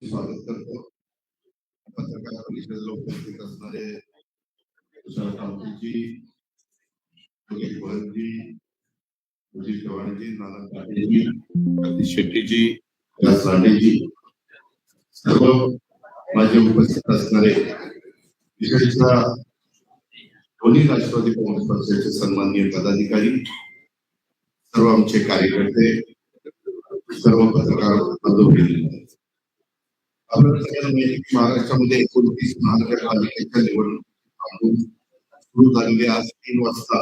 स्वागत करतो. पत्रकार परिषदेला उपस्थित असणारे तुषार कामतीजी, योगेश गोळेजी, अजित चव्हाणजी, नाना पाटीलजी, सतीश शेट्टीजी, विलास लांडेजी, सर्व माझे उपस्थित असणारे विशेषतः दोन्ही राष्ट्रवादी काँग्रेस पक्षाचे सन्माननीय पदाधिकारी, सर्व आमचे कार्यकर्ते, सर्व पत्रकार बंधू, आपल्याला सगळ्यांना माहिती महाराष्ट्रामध्ये 29 महानगरपालिकेच्या निवडणूक सुरू झालेली आज 3 वाजता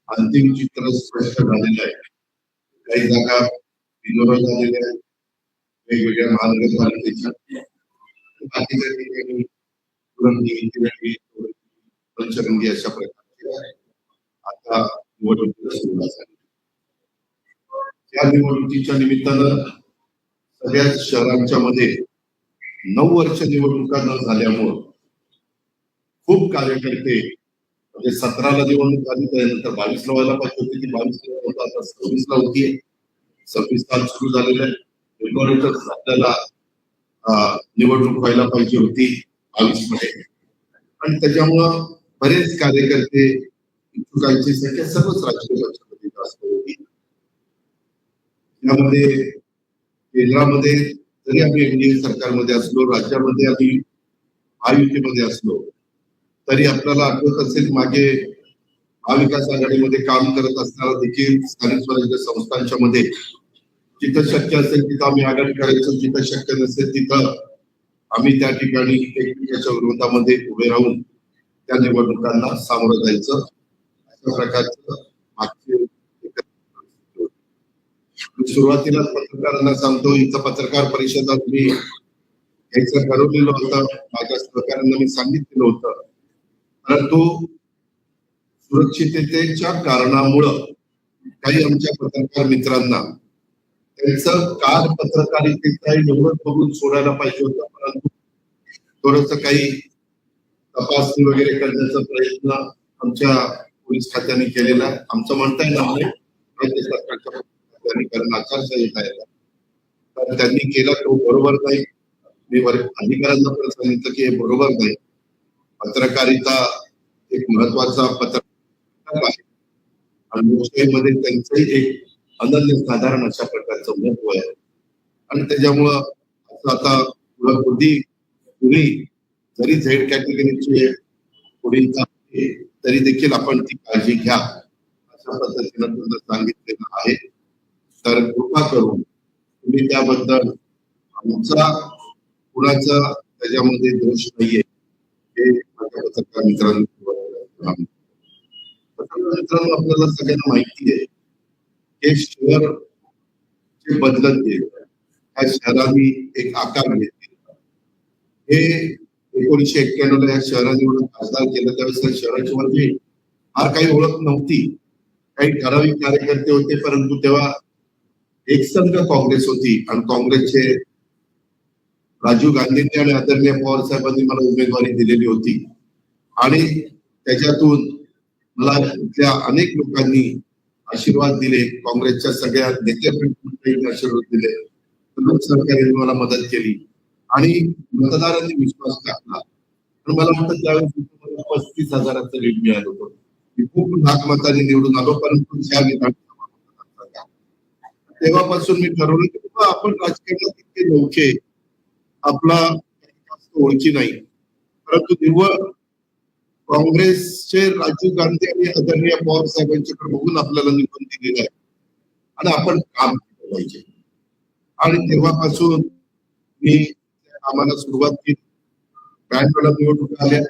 अंतिम चित्र स्पष्ट झालेलं आहे. काही जागा बिनविरोध झालेल्या आहेत वेगवेगळ्या महानगरपालिकेच्या, बाकीच्या ठिकाणी पंचरंगी अशा प्रकारचे आता निवडणुकीला सुरुवात झाली. या निवडणुकीच्या निमित्तानं सगळ्याच शहरांच्या मध्ये 9 वर्ष निवडणुका न झाल्यामुळं खूप कार्यकर्ते म्हणजे 17ला निवडणूक झाली, त्यानंतर 22ला व्हायला पाहिजे होती, ती 22ला होता, आता 26ला होतीये. 26 साल सुरू झालेलं आहे. फेब्रुवारीतच आपल्याला निवडणूक व्हायला पाहिजे होती 22 मध्ये, आणि त्याच्यामुळं बरेच कार्यकर्ते इच्छुकांची संख्या सर्वच राजकीय पक्षामध्ये जास्त होती. यामध्ये केंद्रामध्ये जरी आम्ही एनडीए सरकारमध्ये असलो, राज्यामध्ये आम्ही महायुतीमध्ये असलो, तरी आपल्याला आठवत असेल मागे महाविकास आघाडीमध्ये काम करत असताना देखील स्थानिक स्वराज्य संस्थांच्या मध्ये जिथं शक्य असेल तिथं आम्ही आघाडी करायचो, जिथं शक्य नसेल तिथं आम्ही त्या ठिकाणी एकमेकांच्या विरोधामध्ये उभे राहून त्या निवडणुकांना सामोरं जायचं. अशा प्रकारचं मागचे सुरुवातीला पत्रकारांना सांगतो, इथं पत्रकार परिषदात मी यायचं ठरवलेलं होतं, माझ्या सहकाऱ्यांना मी सांगितलेलं होतं, परंतु सुरक्षिततेच्या कारणामुळं काही आमच्या पत्रकार मित्रांना त्यांचं कार पत्रकारितेचा एवढं बघून सोडायला पाहिजे होतं, परंतु थोडस काही तपासणी वगैरे करण्याचा प्रयत्न आमच्या पोलीस खात्याने केलेला आहे. आमचं म्हणता येणार नाही, राज्य सरकारच्या कारण आचारसंहिता आहे, तर त्यांनी केला तो बरोबर नाही. मी अधिकाऱ्यांना पण सांगितलं की हे बरोबर नाही. पत्रकारिता एक महत्वाचा पत्रकार आहे आणि लोकशाहीमध्ये त्यांचंही एक अनन्य साधारण अशा प्रकारचं महत्व आहे, आणि त्याच्यामुळं असं आता पुढे जरी झेड कॅटेगरीचे पुढील तरी देखील आपण ती काळजी घ्या अशा पद्धतीनं तुम्हाला सांगितलेलं आहे. तर कृपा करून तुम्ही त्याबद्दल आमचा कुणाचा त्याच्यामध्ये दोष नाहीये हे माझ्या पत्रकार मित्रांनो आपल्याला सगळ्यांना माहिती आहे हे शहर जे बदलत गेलं, त्या शहराने एक आकार घेतला. हे 1991 या शहराने एवढं खासदार केलं, त्यावेळेस शहराची म्हणजे फार काही ओळख नव्हती, काही ठराविक कार्यकर्ते होते, परंतु तेव्हा एकसंघ काँग्रेस होती आणि काँग्रेसचे राजीव गांधींनी आणि आदरणीय पवार साहेबांनी मला उमेदवारी दिलेली होती, आणि त्याच्यातून मला इथल्या अनेक लोकांनी आशीर्वाद दिले, काँग्रेसच्या सगळ्या नेत्यांनी आशीर्वाद दिले, सरकारने मला मदत केली आणि मतदारांनी विश्वास टाकला. आणि मला वाटतं त्यावेळेस 35,000चं लीड मिळालं होतं. मी खूप लाख मतांनी निवडून आलो, परंतु त्या विधानसभा तेव्हापासून मी ठरवलं की आपण राजकारणात इतके नौके, आपला जास्त ओळखी नाही, परंतु निव्वळ काँग्रेसचे राजीव गांधी आणि आदरणीय पवार साहेबांच्याकडे बघून आपल्याला निवडून दिलेलं आहे आणि आपण काम केलं पाहिजे. आणि तेव्हापासून मी कामाला सुरुवात केली. बँडवाला निवडणुका आल्या,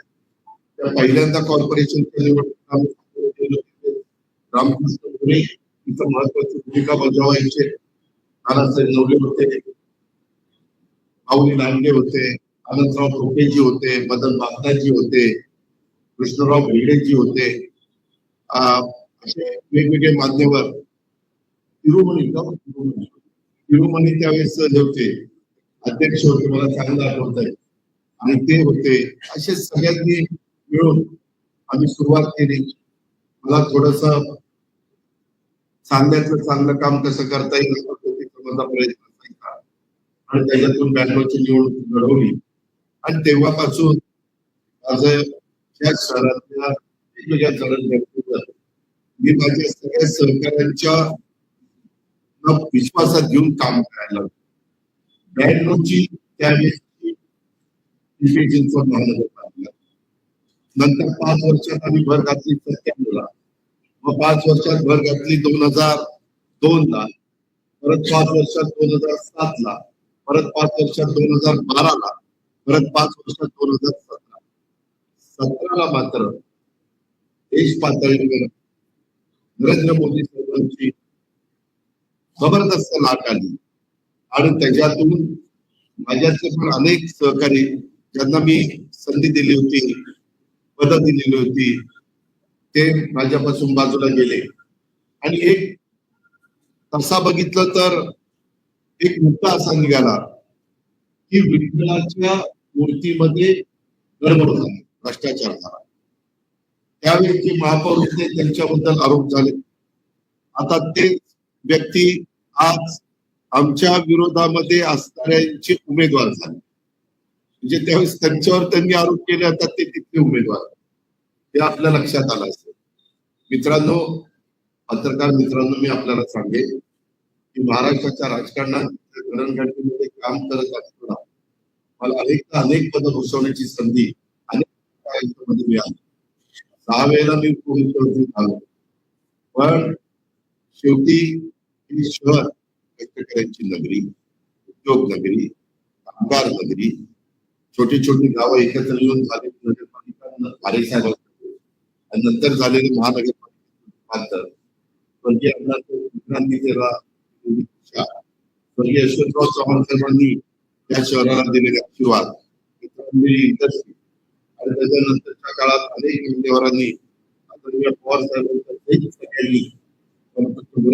त्या पहिल्यांदा कॉर्पोरेशनच्या निवडणुका रामकृष्ण धुळे इथं महत्वाची भूमिका बजावायचे, नानासाहेब नवले होते, माऊली लांडे होते, आनंदराव ठोकेजी होते, मदन बागदाजी होते, कृष्णराव भेडेजी होते, असे वेगवेगळे मान्यवर. तिरुमणी त्यावेळेस हे होते, अध्यक्ष होते, मला चांगलं आठवत आहे, आणि ते होते. असे सगळ्यांनी मिळून आम्ही सुरुवात केली. मला थोडस सांगण्याचं चांगलं काम कसं करता येईल माझा प्रयत्न असायचा, आणि त्याच्यातून बँगलोरची निवडणूक लढवली. आणि तेव्हापासून माझं या शहरातल्या वेगवेगळ्या जणांनी मी माझ्या सगळ्या सहकाऱ्यांच्या विश्वासात घेऊन काम करायला लागलो. बँगलोरची त्यावेळेसची महानगरपालिका, नंतर 5 वर्षात आम्ही भर घातली 97ला, मग 5 वर्षात भर घातली 2002ला, परत 5 वर्षात 2007ला, परत 5 वर्षात 2012ला, परत 5 वर्षात 2017. 17ला मात्र देश पातळीवर नरेंद्र मोदी साहेबांची जबरदस्त लाट आली आणि त्याच्यातून माझ्याचे पण अनेक सहकारी ज्यांना मी संधी दिली होती, पदं दिलेली होती, ते माझ्यापासून बाजूला गेले. आणि एक तसा बघितलं तर एक मुद्दा असा निघाला की विठ्ठलाच्या मूर्तीमध्ये गडबड झाली, भ्रष्टाचार झाला. त्यावेळी महापौर होते, त्यांच्याबद्दल आरोप झाले. आता ते व्यक्ती आज आमच्या विरोधामध्ये असणाऱ्यांचे उमेदवार झाले. म्हणजे त्यावेळेस त्यांच्यावर त्यांनी आरोप केले, आता ते तिथले उमेदवार, हे आपल्या लक्षात आलं असेल. मित्रांनो, पत्रकार मित्रांनो, मी आपल्याला सांगेन की महाराष्ट्राच्या राजकारणात घडणघडणीमध्ये काम करत असताना मला अनेक पदं भूषवण्याची संधी अनेक मिळाली. 6 वेळेला मी पोलीस भरती झालो, पण शेवटी ही शहर शेतकऱ्यांची नगरी, उद्योग नगरी, कामगार नगरी, छोटी छोटी गावं एकत्र येऊन झालेली नगरपालिका खारेसाहेब आणि नंतर झालेली महानगरपालिका स्वर्गीय यशवंतराव चव्हाण साहेबांनी या शहराला दिलेले आशीर्वाद, आणि त्याच्यानंतरच्या काळात अनेक मान्यवरांनी पवार साहेबांनी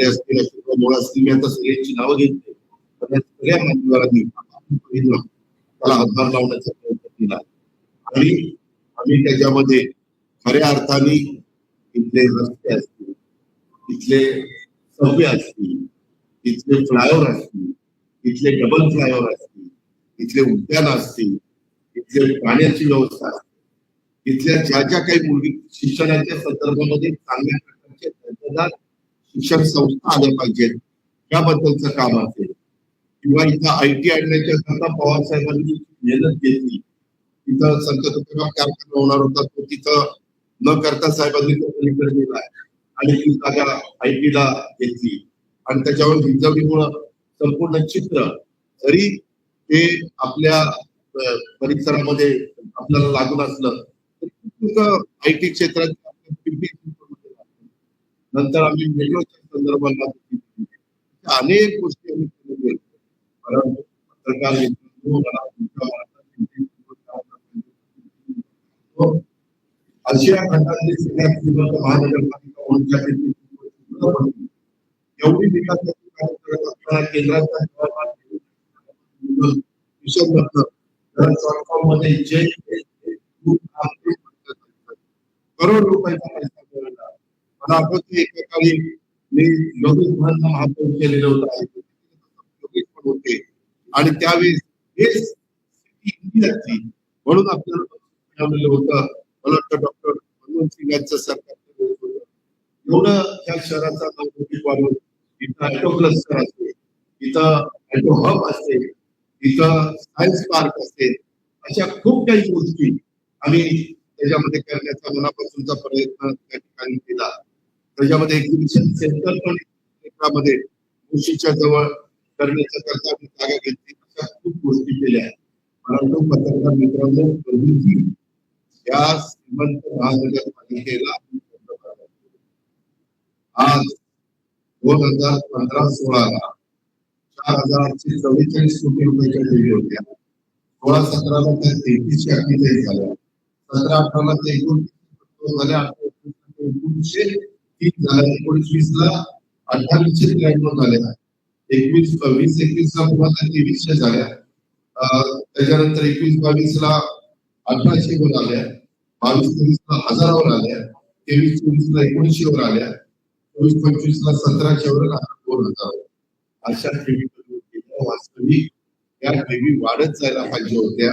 असतील, अशोकराव असतील, मी आता सगळ्यांची नावं घेतली, सगळ्या मान्यवरांनी त्याला हातभार लावण्याचा प्रयत्न केला. आणि आम्ही त्याच्यामध्ये खऱ्या अर्थाने इथले रस्ते असतील, इथले सबवे असतील, इथले फ्लायओव्हर असतील, इथले डबल फ्लायओव्हर असतील, इथले उद्यान असतील, इथले पाण्याची व्यवस्था असतील, इथल्या ज्या काही मुलगी शिक्षणाच्या संदर्भामध्ये चांगल्या प्रकारचे दर्जेदार शिक्षण संस्था आल्या पाहिजेत, याबद्दलचं काम असेल, किंवा इथं IT आणण्याच्या करता पवार साहेबांनी मेहनत घेतली. तिथं संत तुकाराम कारखाना होणार होता, तो तिथं न करता साहेबांनी तो पलीकडे दिला आणि ती जागा IT ला घेतली. आणि त्याच्यावर हिंजवडीमुळं संपूर्ण चित्र, जरी ते आपल्या परिसरामध्ये आपल्याला लागून असलं तरी IT क्षेत्रात नंतर आम्ही मेट्रोच्या संदर्भात अनेक गोष्टी आम्ही केल्या. परंतु पत्रकार आशिया खंडातली सगळ्यात श्रीमंत महानगरपालिका म्हणून एवढी विकासाची कार्य करत असताना केंद्राच्या मध्ये जे करोड रुपयाचा पैसा मिळाला. मला आठवतं एका काळी मी योगेश महापौर केलेलं होते आणि त्यावेळेस म्हणून आपल्याला होतं. मला वाटतं डॉक्टर मनमोहन सिंग यांचं सरकार एवढं त्या शहराचा नाव वाढवून इथं ऍटो क्लस्टर असते, इथं ऍटो हब असते, इथं सायन्स पार्क असते, अशा खूप काही गोष्टी आम्ही त्याच्यामध्ये करण्याचा मनापासूनचा प्रयत्न त्या ठिकाणी केला. त्याच्यामध्ये एक्झिबिशन सेंटर पण क्षेत्रामध्ये मुशीच्या जवळ करण्याच्या करता जागा घेतली. अशा खूप गोष्टी केल्या. परंतु पत्रकार मित्रांनो, कधीही या श्रीमंत महानगरपालिकेला आज 2015-16ला 4,844 कोटी रुपयाच्या ठेवी होत्या. 16-17ला त्या 3348 झाल्या. 17-18ला ते 29 झाल्या. 1903 झाल्या. 1920ला 2893 झाल्या. 20-21ला तुम्हाला 2300 झाल्या. त्याच्यानंतर 21-22ला 1800 वर आल्या. 22-23ला 1000 वर आल्या. 23-24ला 1900 वर आल्या. 24-25ला 1700 वर 2000. अशा ठेवी वास्तविक या ठेवी वाढत जायला पाहिजे होत्या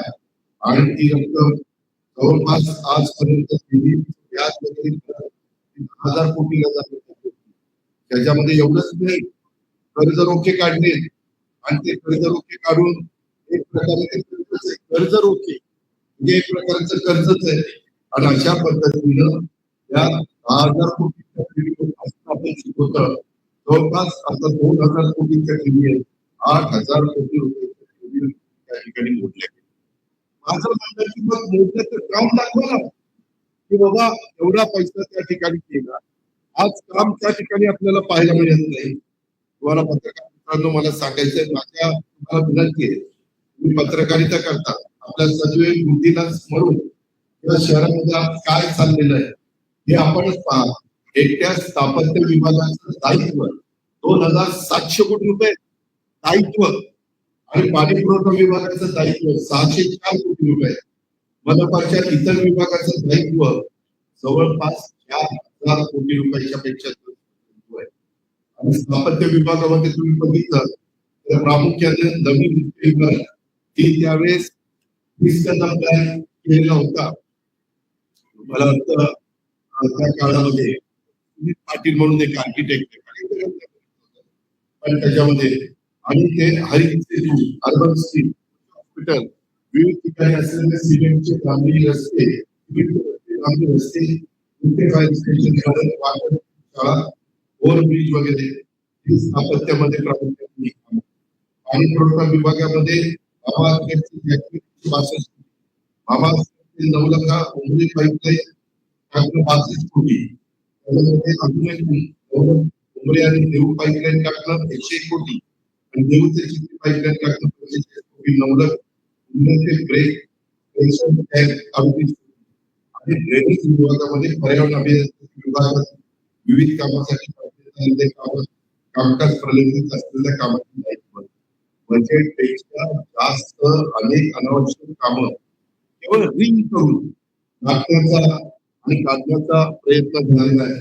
आणि ती रक्कम जवळपास आजपर्यंत व्याज वगैरे 10,000 कोटीला जाते. त्याच्यामध्ये एवढंच नाही, कर्ज रोखे काढले आणि ते कर्ज रोखे काढून एक प्रकारे ते कर्ज रोखे म्हणजे एक प्रकारचं कर्जच आहे. आणि अशा पद्धतीनं या 10,000 कोटीच्या आपण शिकवतो जवळपास आता 2,000 कोटीच्या ठेवी आहे. 8,000 कोटी रुपये त्या ठिकाणी मोडले. माझं म्हणणं की मग मोठ्याचं काम दाखवा ना की बाबा एवढा पैसा त्या ठिकाणी केला. आज काम त्या ठिकाणी आपल्याला पाहायला मिळत नाही. तुम्हाला पत्रकार मित्रांनो मला सांगायचंय, माझ्या तुम्हाला विनंती आहे, तुम्ही पत्रकारिता करता, आपल्या सजीव बुद्धीला स्मरून या शहरामध्ये काय चाललेलं आहे हे आपणच पहा. एकट्या स्थापत्य विभागाचं दायित्व 2,700 कोटी रुपये दायित्व आणि पाणी पुरवठा विभागाचं दायित्व 604 कोटी रुपये, मनपाच्या इतर विभागाचं दायित्व जवळपास 4,000 कोटी रुपयाच्या पेक्षा आहे. आणि स्थापत्य विभागामध्ये तुम्ही बघितलं तर प्रामुख्याने नवीन विभाग ही त्यावेळेस 20 प्लॅन केलेला होता. मला वाटतं त्या काळामध्ये पाटील म्हणून एक आर्किटेक्ट पण त्याच्यामध्ये आणि ते हरित सेतू, अर्बन स्ट्रीट, हॉस्पिटल, विविध ठिकाणी असलेले सिमेंटचे ग्रामीण रस्ते, ग्रामीण रस्ते, फायर स्टेशन, शाळा, ओव्हरब्रिज वगैरे स्थापत्यामध्ये प्रामुख्याने पाणी पुरवठा विभागामध्ये बाबा 9,00,000 उमरी पाईपलाईन 65 कोटी, त्याच्यामध्ये अजून एक उमरी आणि देऊ पाईपलाईन टाकणं 101 कोटी आणि देऊ ते चिखली पाईपलाईन टाकणं 45 कोटी, 9,00,000 ब्रेक आणि ड्रेनेज विभागामध्ये पर्यावरण अभियांत्रिकी विभागात विविध कामासाठी कामकाज प्रलंबित असलेल्या कामाची दायित्व बजेटपेक्षा जास्त अनेक अनावश्यक कामं केवळ रिंग करून टाकण्याचा आणि काढण्याचा प्रयत्न झालेला आहे.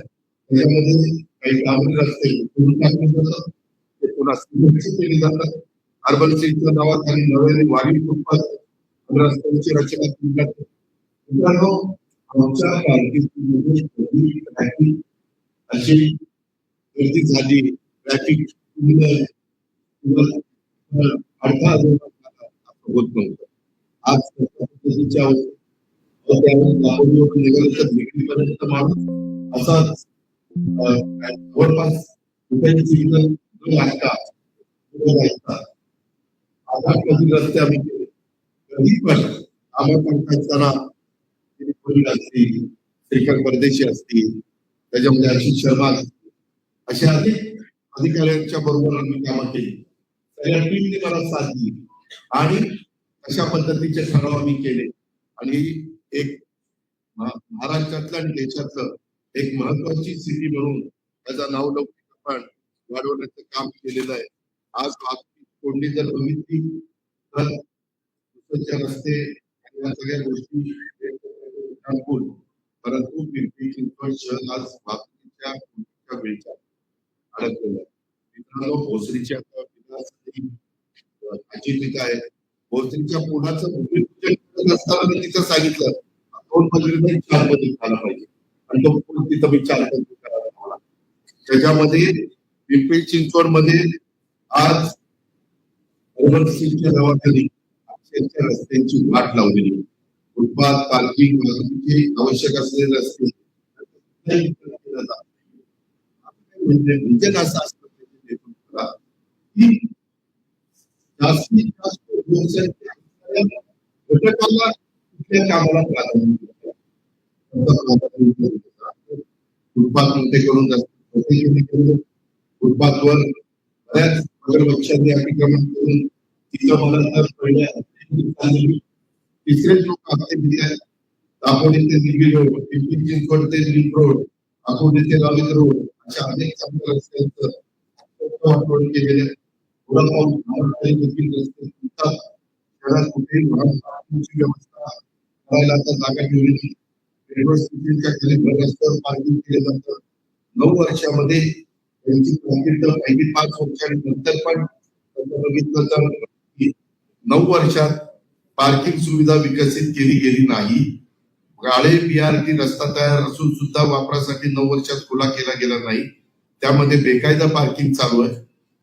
त्याच्यामध्ये काही ग्रामीण रस्ते टाकले जातात, ते पुन्हा सुरक्षित केले जातात. अर्बन सिटीच्या नावाखाली नव्याने वाढीव फुटपाथ रस्त्यांची रचना केली जाते. मित्रांनो, आमच्या कारकिर्दीमध्ये ट्रॅफिक अशी गर्दी झाली, ट्रॅफिक अडथळा होत नव्हतं. आज पद्धतीच्या निगडीपर्यंत माणूस असाच जवळपास रस्ते आम्ही केले. कधी पण आम्हाला असतील, श्रीकांत परदेशी असतील, त्याच्यामध्ये आशिष शर्मा असतील, अशा अनेक अधिकाऱ्यांच्या बरोबर आम्ही कामं केली. सगळ्या टीमने मला साथ दिली आणि अशा पद्धतीचे ठराव आम्ही केले आणि एक महाराष्ट्रातलं आणि देशातलं एक महत्वाची सिटी म्हणून त्याचा नावलौकिक आपण वाढवण्याचं काम केलेलं आहे. आज कोणी जर बघितली तर रस्ते या सगळ्या गोष्टी परंतु पिंपरी चिंचवड शहर आज वाहतुकीच्या वेळच्या अडकलेलं आहे. मित्रांनो, भोसरीच्या आहे, भोसरीच्या पुलाचं भूमिपूजन असताना मी तिथं सांगितलं 2 मजली नाही 4 मजली झाला पाहिजे आणि तो पूल तिथं मी 4 मजली करायला हवा. त्याच्यामध्ये पिंपरी चिंचवड मध्ये आज अर्बन स्ट्रीटच्या नावाखाली अक्षरशः रस्त्यांची वाट लावलेली, फुटपाथ, पार्किंग, वाहतुकीचे आवश्यक असलेले रस्ते म्हणजे असं असतं जास्तीत जास्त घटकाला कुठल्या कामाला प्राधान्य फुटपाथ मोठे करून फुटपाथवर बऱ्याच मगरमच्छांनी अतिक्रमण करून तिथं मला तर तिसरे लोक हप्ते दिले आहेत. दापोली ते दिल्ली रोड, पिंपरी चिंचवड ते लिंक रोड, अकोले ते रावेत रोड, अशा अनेक चांगल्या रस्त्यांचं केलेले शहरात कुठेही व्यवस्था करायला आता जागा ठेवलेली. मेट्रो सिटीच्या खाली भर रस्त्यावर पार्किंग केले जातं. 9 वर्षामध्ये त्यांची कामगिरी तर पहिली 5 वर्षांनंतर पण बघितलं तर 9 वर्षात पार्किंग सुविधा विकसित केली गेली नाही. गाळे BRT रस्ता तयार असून सुद्धा वापरासाठी 9 वर्षात खुला केला गेला नाही. त्यामध्ये बेकायदा पार्किंग चालू आहे.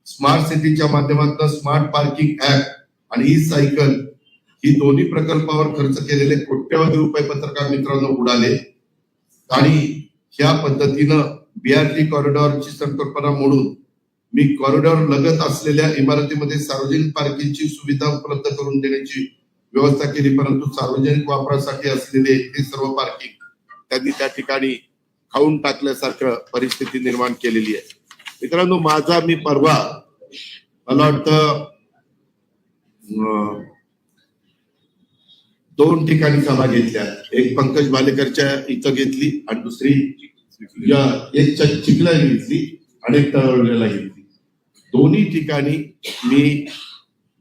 स्मार्ट सिटीच्या माध्यमातून स्मार्ट पार्किंग ऍप आणि ई सायकल ही दोन्ही प्रकल्पावर खर्च केलेले कोट्यवधी रुपये पत्रकार मित्रांनो उडाले आणि ह्या पद्धतीनं BRT कॉरिडॉरची संकल्पना मोडून मी कॉरिडॉर लगत असलेल्या इमारतीमध्ये सार्वजनिक पार्किंगची सुविधा उपलब्ध करून देण्याची व्यवस्था केली, परंतु सार्वजनिक वापरासाठी असलेले हे सर्व पार्किंग त्यांनी त्या ठिकाणी खाऊन टाकल्यासारखं परिस्थिती निर्माण केलेली आहे. मित्रांनो, मी परवा मला वाटतं 2 ठिकाणी सभा घेतल्या. एक पंकज बालेकरच्या इथं घेतली आणि दुसरी एक चिखला घेतली आणि एक तळवलेला घेतली. दोन्ही ठिकाणी मी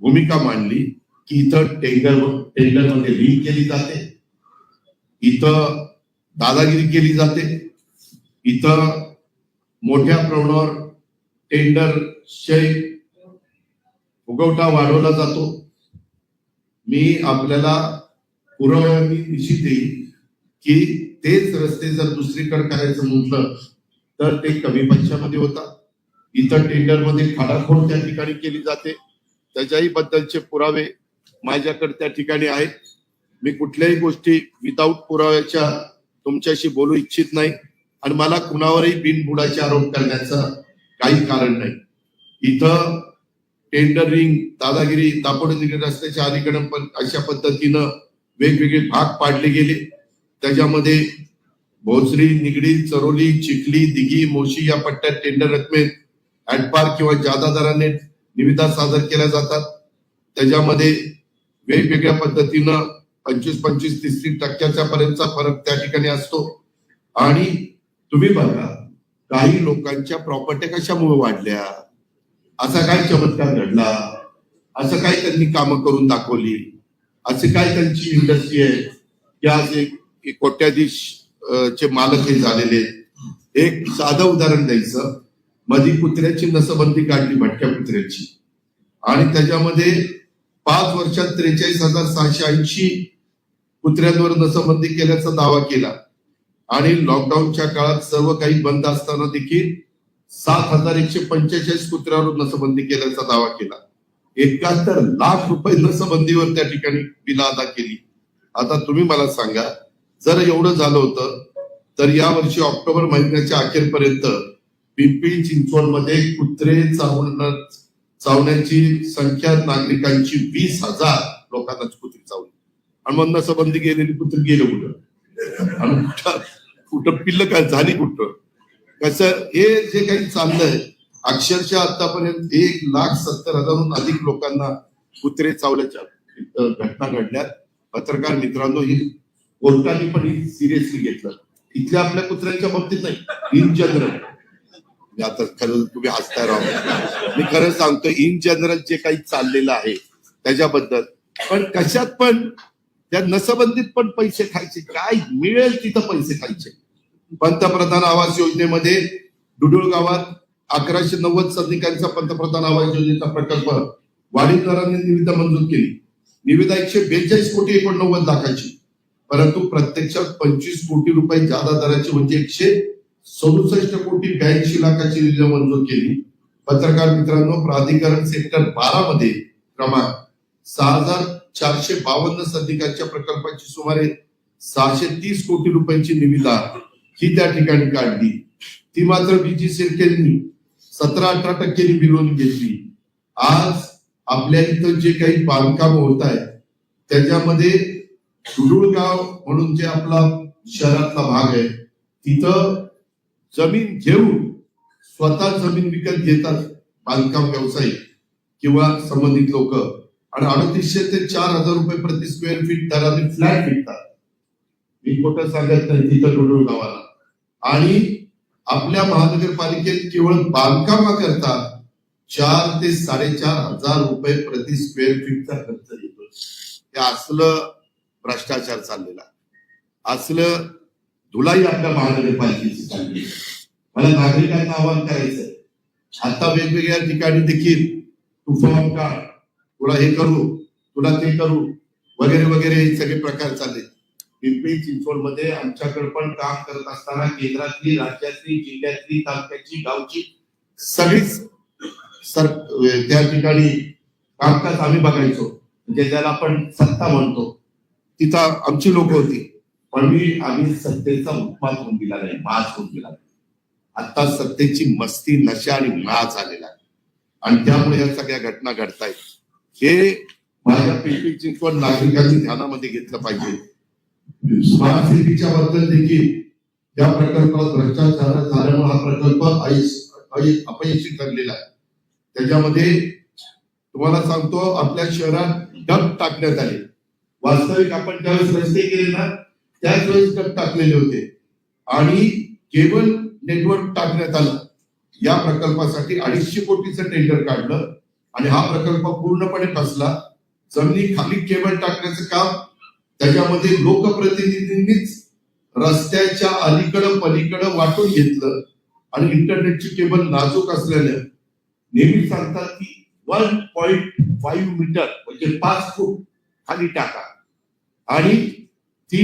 भूमिका मांडली की इथं टेंडर मध्ये लीक केली जाते, इथं दादागिरी केली जाते, इथं मोठ्या प्रमाणावर टेंडरचे फुगवटा वाढवला जातो. मी आपल्याला पुराव्यांनी निश्चित देईल की तेच रस्ते जर दुसरीकडे करायचं म्हटलं तर ते कमी पैशामध्ये होतात. इतर टेंडर मध्ये खाडाखोड त्या ठिकाणी केली जाते. त्याच्याही बद्दलचे पुरावे माझ्याकडे त्या ठिकाणी आहेत. मी कुठल्याही गोष्टी विदाऊट पुराव्याच्या तुमच्याशी बोलू इच्छित नाही आणि मला कुणावरही बिनबुडाचे आरोप करण्याचं काही कारण नाही. इथं टेंडरिंग, दादागिरी, दापोडगिरी रस्त्याच्या अलीकडे पण अशा पद्धतीनं वेगवेगळे भाग पाडले गेले. त्याच्यामध्ये भोसरी, निगडी, चरोली, चिखली, दिघी, मोशी या पट्ट्यात टेंडर रकमेत ऍडपार किंवा जादा दराने निविदा सादर केल्या जातात. त्याच्यामध्ये वेगवेगळ्या पद्धतीनं 25-25, 30% पर्यंतचा फरक त्या ठिकाणी असतो. आणि तुम्ही बघा, काही लोकांच्या प्रॉपर्टी कशामुळे वाढल्या, असा काय चमत्कार घडला, असं काय त्यांनी कामं करून दाखवली, असे काय त्यांची इंडस्ट्री आहे की आज कोट्याधीश चे मालक हे झालेले. एक साधं उदाहरण द्यायचं, मधी कुत्र्याची नसबंदी काढली, भटक्या कुत्र्याची, आणि त्याच्यामध्ये 5 वर्षात 43,680 कुत्र्यांवर नसबंदी केल्याचा दावा केला. आणि लॉकडाऊनच्या काळात सर्व काही बंद असताना देखील 7,145 कुत्र्यावर नसबंदी केल्याचा दावा केला. 71 लाख रुपये नसबंदीवर त्या ठिकाणी बिल अदा केली. आता तुम्ही मला सांगा, जर एवढं झालं होतं तर या वर्षी ऑक्टोबर महिन्याच्या अखेरपर्यंत पिंपरी चिंचवडमध्ये कुत्रे चावण्याची संख्या नागरिकांची 20,000 लोकांनाच कुत्री चावली. आणि मग नसबंदी गेलेली कुत्री गेलं कुठं, आणि कुठं पिल्ल काय झाली कुठं, कसं हे जे काही चाललंय, अक्षरशः आतापर्यंत 1,70,000हून अधिक लोकांना कुत्रे चावल्याच्या घटना घडल्या. पत्रकार मित्रांनो, ही कोर्टाने पण सिरियसली घेतलं. इथल्या आपल्या कुत्र्यांच्या बाबतीत नाही, इन जनरल. आता खरं तुम्ही हसताय राव, मी खरं सांगतो, इन जनरल जे काही चाललेलं आहे त्याच्याबद्दल. पण कशात पण त्या नसबंदीत पण पैसे खायचे, काय मिळेल तिथं पैसे खायचे. पंतप्रधान आवास योजनेमध्ये डुडुळ गावात 1190 सैनिकांचा पंतप्रधान आवास योजनेचा प्रकल्प वाढीव दराने निविदा मंजूर केली. निविदा 142 कोटी 89 लाखाची, परंतु प्रत्यक्षात 25 कोटी रुपये जादा दराची म्हणजे 167 कोटी 82 लाखाची निविदा मंजूर केली. पत्रकार मित्रांनो, प्राधिकरण सेक्टर 12 मध्ये क्रमांक 6,452 सैनिकांच्या प्रकल्पाची सुमारे 630 कोटी रुपयांची निविदा ही त्या ठिकाणी काढली. ती मात्र बीजी सिडकेंनी 17-18% बिलोन घेतली. आज आपल्या इथं जे काही बांधकाम होत आहे त्याच्यामध्ये डुडुळगाव म्हणून जे आपला शहरातला भाग आहे, तिथं जमीन घेऊन स्वतः जमीन विकत घेतात बांधकाम व्यावसायिक किंवा संबंधित लोक, आणि 350 ते 4,000 रुपये प्रति स्क्वेअर फीट दराने फ्लॅट विकतात. मी खोटं सांगत नाही, तिथं डुडुळ गावाला. आणि आपल्या महानगरपालिकेत केवळ बांधकामाकरता 4 ते 4,500 रुपये प्रति स्क्वेअर फीटचा खर्च येतो. हे असलं भ्रष्टाचार चाललेला, असलं धुलाई आपल्या महानगरपालिकेची चालली. मला नागरिकांना आवाहन करायचंय, आता वेगवेगळ्या ठिकाणी देखील तू फॉर्म काढ, थोडा हे करू, तुला ते करू वगैरे वगैरे हे सगळे प्रकार चालले. पिंपरी चिंचवडमध्ये आमच्याकडे पण काम करत असताना केंद्रातली, राज्यातली, जिल्ह्यातली, तालुक्याची, गावची सगळीच त्या ठिकाणी कामकाज आम्ही बघायचो, म्हणजे ज्याला आपण सत्ता म्हणतो, तिथं आमची लोक होती. पण आम्ही सत्तेचा उत्पाद होऊन दिला नाही, माज होऊन दिला नाही. आता सत्तेची मस्ती, नशा आणि माज झालेला आहे आणि त्यामुळे या सगळ्या घटना घडतायत. हे माझ्या पिंपरी चिंचवड नागरिकांनी ध्यानामध्ये घेतलं पाहिजे. स्मार्ट सिटीच्या बद्दल देखील या प्रकल्पात भ्रष्टाचार झाल्यामुळे हा प्रकल्प अपयशी ठरलेला आहे. त्याच्यामध्ये तुम्हाला सांगतो, आपल्या शहरात डग टाकण्यात आले. वास्तविक आपण ज्यावेळेस रस्ते केले ना, त्याच वेळेस डग टाकलेले होते आणि केबल नेटवर्क टाकण्यात आलं. या प्रकल्पासाठी 250 कोटीचं टेंडर काढलं आणि हा प्रकल्प पूर्णपणे फसला. जमिनी खाली केबल टाकण्याचं काम त्याच्यामध्ये लोकप्रतिनिधींनीच रस्त्याच्या अलीकडं पलीकडं वाटून घेतलं आणि इंटरनेटची केबल नाजूक असल्याने नेहमी सांगतात की 1.5 मीटर म्हणजे 5 फूट खाली टाका आणि ती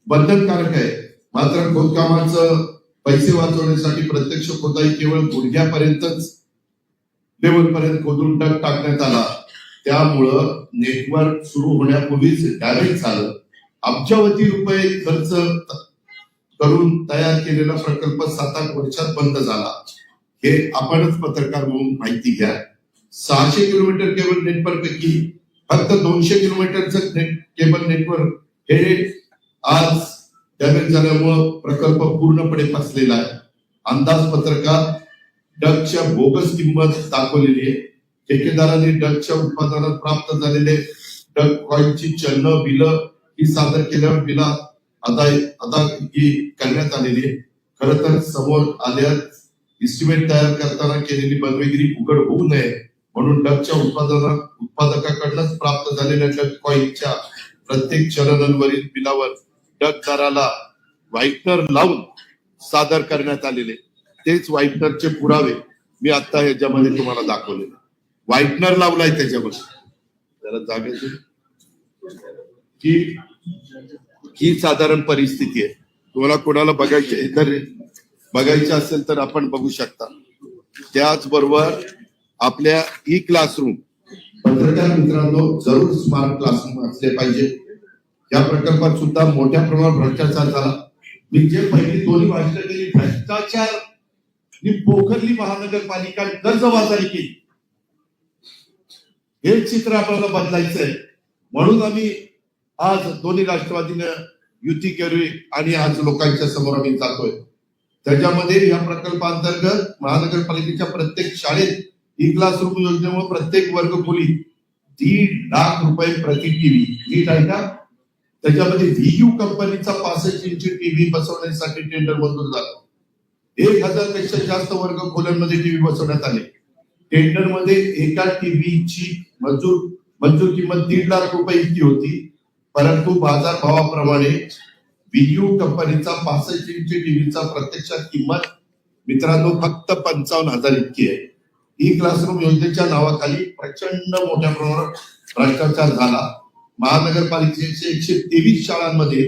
बंधनकारक आहे. मात्र खोदकामाचं पैसे वाचवण्यासाठी प्रत्यक्ष खोदाई केवळ गुडघ्यापर्यंतच लेवलपर्यंत खोदून डग टाकण्यात आला. त्यामुळं नेटवर्क सुरू होण्यापूर्वीच डॅमेज झालं. अब्जावधी रुपये खर्च करून तयार केलेला प्रकल्प 7-8 वर्षात बंद झाला. हे आपणच पत्रकार म्हणून माहिती घ्या. 600 किलोमीटर केबल नेटवर्क पैकी फक्त 200 किलोमीटरचं केबल नेटवर्क हे आज डॅमेज झाल्यामुळं प्रकल्प पूर्णपणे फसलेला आहे. अंदाजपत्रकात डगच्या बोगस किंमत दाखवलेली आहे. ठेकेदारांनी डगच्या उत्पादनात प्राप्त झालेले डग कॉईनची चलन बिलं ही सादर केल्यावर बिला अदा करण्यात आलेली आहे. खरं तर समोर आल्यास इस्टिमेट तयार करताना केलेली बनवेगिरी उघड होऊ नये म्हणून डगच्या उत्पादकाकडूनच प्राप्त झालेल्या डग कॉईनच्या प्रत्येक चलनांवरील बिलावर डगदाराला व्हाईटनर लावून सादर करण्यात आलेले. तेच व्हाईटनरचे पुरावे मी आता ह्याच्यामध्ये तुम्हाला दाखवले. व्हाईटनर लावलाय त्याच्यामध्ये. जरा जागेची ही साधारण परिस्थिती आहे. तुम्हाला कोणाला बघायचे असेल तर आपण बघू शकता. त्याचबरोबर आपल्या ई क्लासरूम पत्रकार मित्रांनो जरूर स्मार्ट क्लासरूम असले पाहिजे. या प्रकल्पात सुद्धा मोठ्या प्रमाणात भ्रष्टाचार झाला. मी जे पहिली दोन्ही भाषण केली, भ्रष्टाचार ही पोखरली महानगरपालिका कर्जबाजारी केली. हे चित्र आपल्याला बदलायचं आहे. म्हणून आम्ही आज दोन्ही राष्ट्रवादीनं युती केली आणि आज लोकांच्या समोर आम्ही जातोय. त्याच्यामध्ये या प्रकल्पांतर्गत महानगरपालिकेच्या प्रत्येक शाळेत ई क्लासरूम योजनेमुळे प्रत्येक वर्ग खोली 1.5 लाख रुपये प्रति टीव्ही. नीट आहे का? त्याच्यामध्ये व्हीयू कंपनीचा 65 इंची टीव्ही बसवण्यासाठी टेंडर मंजूर झालं. 1000 पेक्षा जास्त वर्ग खोल्यांमध्ये टीव्ही बसवण्यात आले. टेंडर मध्ये एका टीव्हीची मंजूर किंमत 1.5 लाख रुपये इतकी होती. परंतु बाजार भावाप्रमाणे व्हीयू कंपनीचा 65 इंची टीव्हीचा प्रत्यक्षात किंमत मित्रांनो फक्त 55,000 इतकी आहे. ई क्लासरूम योजनेच्या नावाखाली प्रचंड मोठ्या प्रमाणात भ्रष्टाचार झाला. महानगरपालिकेचे 123 शाळांमध्ये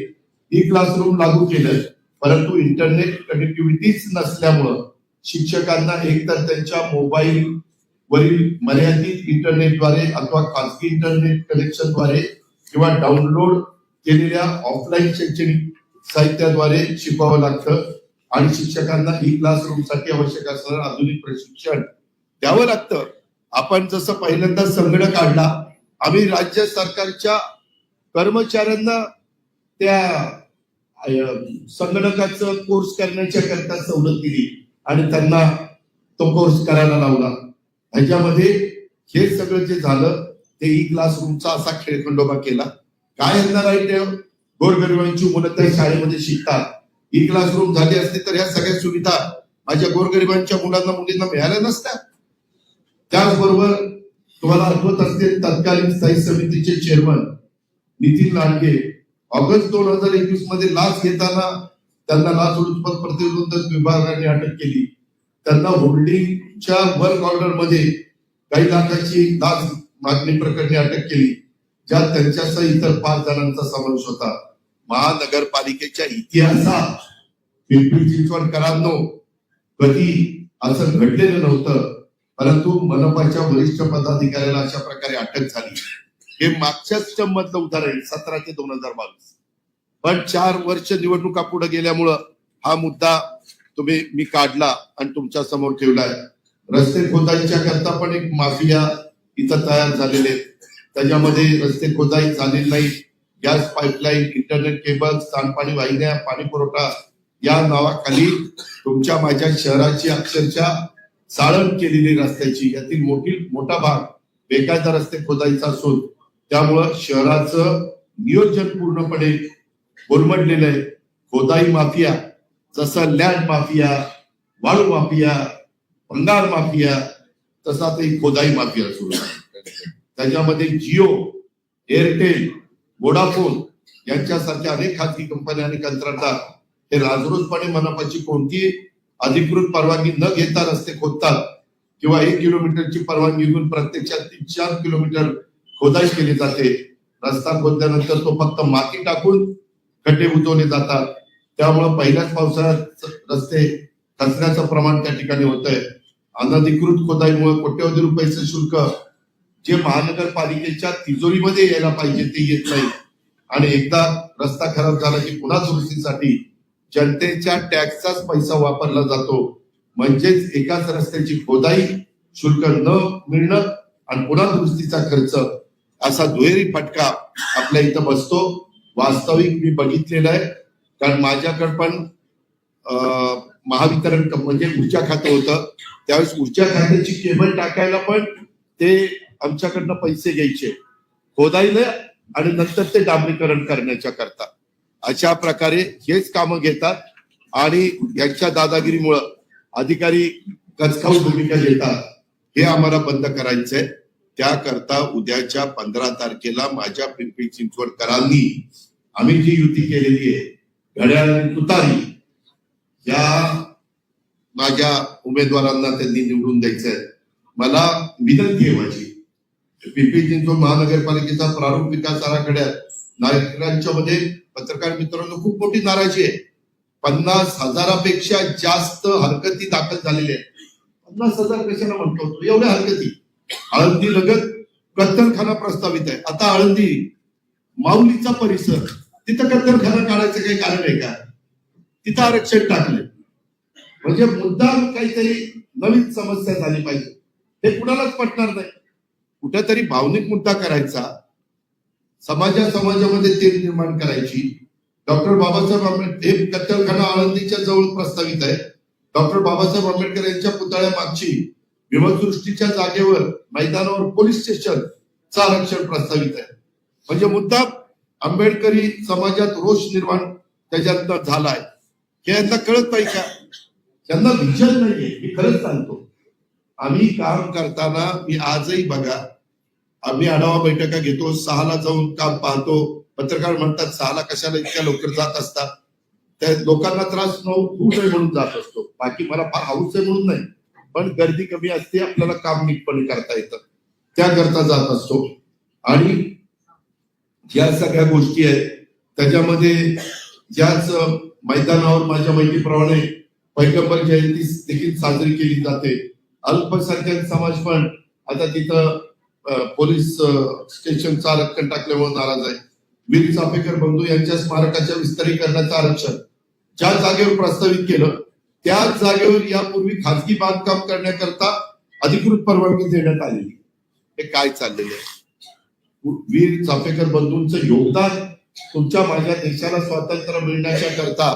ई क्लासरूम लागू केलं, परंतु इंटरनेट कनेक्टिव्हिटीच नसल्यामुळं शिक्षकांना एकतर त्यांच्या मोबाईल वरील मर्यादित इंटरनेटद्वारे अथवा खासगी इंटरनेट कनेक्शनद्वारे किंवा डाउनलोड केलेल्या ऑफलाईन शैक्षणिक साहित्याद्वारे शिकवावं लागतं आणि शिक्षकांना ई क्लासरूमसाठी आवश्यक असणारं आधुनिक प्रशिक्षण द्यावं लागतं. आपण जसं पहिल्यांदा संगणक काढला, आम्ही राज्य सरकारच्या कर्मचाऱ्यांना त्या संगणकाचं कोर्स करण्याच्या करता सवलत दिली आणि त्यांना तो कोर्स करायला लावला. ह्याच्यामध्ये हे सगळं जे झालं ते ई क्लासरूमचा असा खेळखंडोबा केला. काय होणार आहे ते गोरगरिबांची मुलं त्या शाळेमध्ये शिकतात. ई क्लासरूम झाली असते तर ह्या सगळ्या सुविधा माझ्या गोरगरिबांच्या मुलांना मुलींना मिळाल्या नसत्या. त्याचबरोबर तुम्हाला आठवत असतील तत्कालीन स्थायी समितीचे चेअरमन नितीन लांडगे ऑगस्ट 2021 मध्ये लाच घेताना त्यांना लाचलुचपत प्रतिबंधक विभागाने अटक केली. त्यांना होल्डिंगच्या वर्क ऑर्डर मध्ये काही लाखाची लाच मागणी प्रकरणी अटक केली. ज्यात त्यांच्यासह इतर 5 जणांचा समावेश होता. महानगरपालिकेच्या इतिहासात पिंपरी चिंचवडकरांनो कधी असं घडलेलं नव्हतं, परंतु मनपाच्या वरिष्ठ पदाधिकाऱ्याला अशा प्रकारे अटक झाली. हे मागच्याच मधलं उदाहरण 17 ते 2022. पण 4 वर्ष निवडणुका पुढे गेल्यामुळं हा मुद्दा मी काढला आणि तुमच्या समोर ठेवलाय. रस्ते खोदाईच्या करता पण एक माफिया इथं तयार झालेले, त्याच्यामध्ये रस्ते खोदाई झालेली नाही, गॅस पाईपलाईन, इंटरनेट केबल, सांडपाणी वाहिन्या, पाणी पुरवठा या नावाखाली तुमच्या माझ्या शहराची अक्षरशः चाळण केलेली रस्त्याची, यातील मोठा भाग बेकायदा रस्ते खोदाईचा असून त्यामुळं शहराचं नियोजन पूर्णपणे कोलमडलेलं आहे. खोदाई माफिया, जसं लँड माफिया, वाळू माफिया, भंगार माफिया, तसा आता ही खोदाई माफिया सुरू आहे. त्याच्यामध्ये जिओ, एअरटेल, वोडाफोन यांच्यासारख्या अनेक खाजगी कंपन्या आणि कंत्राटदार हे राजरोसपणे मनपाची कोणती अधिकृत परवानगी न घेता रस्ते खोदतात किंवा 1 किलोमीटरची परवानगी घेऊन प्रत्यक्षात 3-4 किलोमीटर खोदाई केली जाते. रस्ता खोदल्यानंतर तो फक्त माती टाकून खड्डे बुजवले जातात. त्यामुळे पहिल्याच पावसाळ्यात रस्ते खचण्याचं प्रमाण त्या ठिकाणी होतंय. अनधिकृत खोदाईमुळे कोट्यवधी रुपयाचं शुल्क जे महानगरपालिकेच्या तिजोरीमध्ये यायला पाहिजे ते येत नाही आणि एकदा रस्ता खराब झाला की पुन्हा दुरुस्तीसाठी जनतेच्या टॅक्सचाच पैसा वापरला जातो. म्हणजेच एकाच रस्त्याची खोदाई, शुल्क न मिळणं आणि पुन्हा दुरुस्तीचा खर्च असा दुहेरी फटका आपल्या इथं बसतो. वास्तविक मी बघितलेलं आहे, कारण माझ्याकडे पण महावितरण म्हणजे ऊर्जा खातं होतं. त्यावेळेस ऊर्जा खात्याची केबल टाकायला पण ते आमच्याकडनं पैसे घ्यायचे खोदाईला आणि नंतर ते डांबरीकरण करण्याच्या करता. अशा प्रकारे हेच कामं घेतात आणि यांच्या दादागिरीमुळं अधिकारी कचकाऊ भूमिका घेतात. हे आम्हाला बंद करायचंय. त्याकरता उद्याच्या 15 तारखेला माझ्या पिंपरी चिंचवडकरांनी आम्ही जी युती केलेली आहे, घड्याळ आणि तुतारी, या माझ्या उमेदवारांना त्यांनी निवडून द्यायचंय. मला विनंती आहे माझी, पिंपरी चिंचवड महानगरपालिकेचा प्रारूप विकास आराखड्यात नागरिकांच्या मध्ये पत्रकार मित्रांनो खूप मोठी नाराजी आहे. 50,000पेक्षा जास्त हरकती दाखल झालेल्या आहेत. 50,000 कशाला म्हणतो, एवढ्या हरकती. आळंदी लगत कत्तलखाना प्रस्तावित आहे. आता आळंदी माऊलीचा परिसर, तिथं कत्तलखाना काढायचं काही कारण आहे का? तिथं आरक्षण टाकले म्हणजे मुद्दाम काहीतरी नवीन समस्या झाली पाहिजे, हे कुणालाच पटणार नाही. कुठेतरी भावनिक मुद्दा करायचा, समाजामध्ये तेढ निर्माण करायची. डॉक्टर बाबासाहेब आंबेडकर, हे कत्तलखाना आळंदीच्या जवळ प्रस्तावित आहे. डॉक्टर बाबासाहेब आंबेडकर यांच्या पुतळ्या मागची विमलदृष्टीच्या जागेवर मैदानावर पोलीस स्टेशनचं आरक्षण प्रस्तावित आहे. म्हणजे मुद्दा आंबेडकरी समाजात रोष निर्माण त्याच्यातनं झालाय. हे यांना कळत नाही का? त्यांना विचार नाहीये. मी खरंच सांगतो, आम्ही काम करताना मी आजही बघा, आम्ही आढावा बैठका घेतो, 6ला जाऊन काम पाहतो. पत्रकार म्हणतात 6ला कशाला इतक्या लवकर जात असतात? त्या लोकांना त्रास होऊ नये म्हणून जात असतो. बाकी मला फार हाऊस आहे म्हणून नाही, पण गर्दी कमी असते, आपल्याला काम नीटपणे करता येतं, त्याकरता जात असतो. आणि ज्या सगळ्या गोष्टी आहेत त्याच्यामध्ये ज्याच मैदानावर माझ्या माहितीप्रमाणे पैगंबर जयंती देखील साजरी केली जाते. अल्पसंख्याक समाज पण आता तिथं पोलीस स्टेशनचं आरक्षण टाकल्यामुळे नाराज आहे. वीर चाफेकर बंधू यांच्या स्मारकाच्या विस्तारीकरणाचं आरक्षण ज्या जागेवर प्रस्तावित केलं त्याच जागेवर यापूर्वी खाजगी बांधकाम करण्याकरता अधिकृत परवानगी देण्यात आलेली. हे काय चाललेलं आहे? वीर चाफेकर बंधूंचं योगदान तुमच्या माझ्या देशाला स्वातंत्र्य मिळण्याच्या करता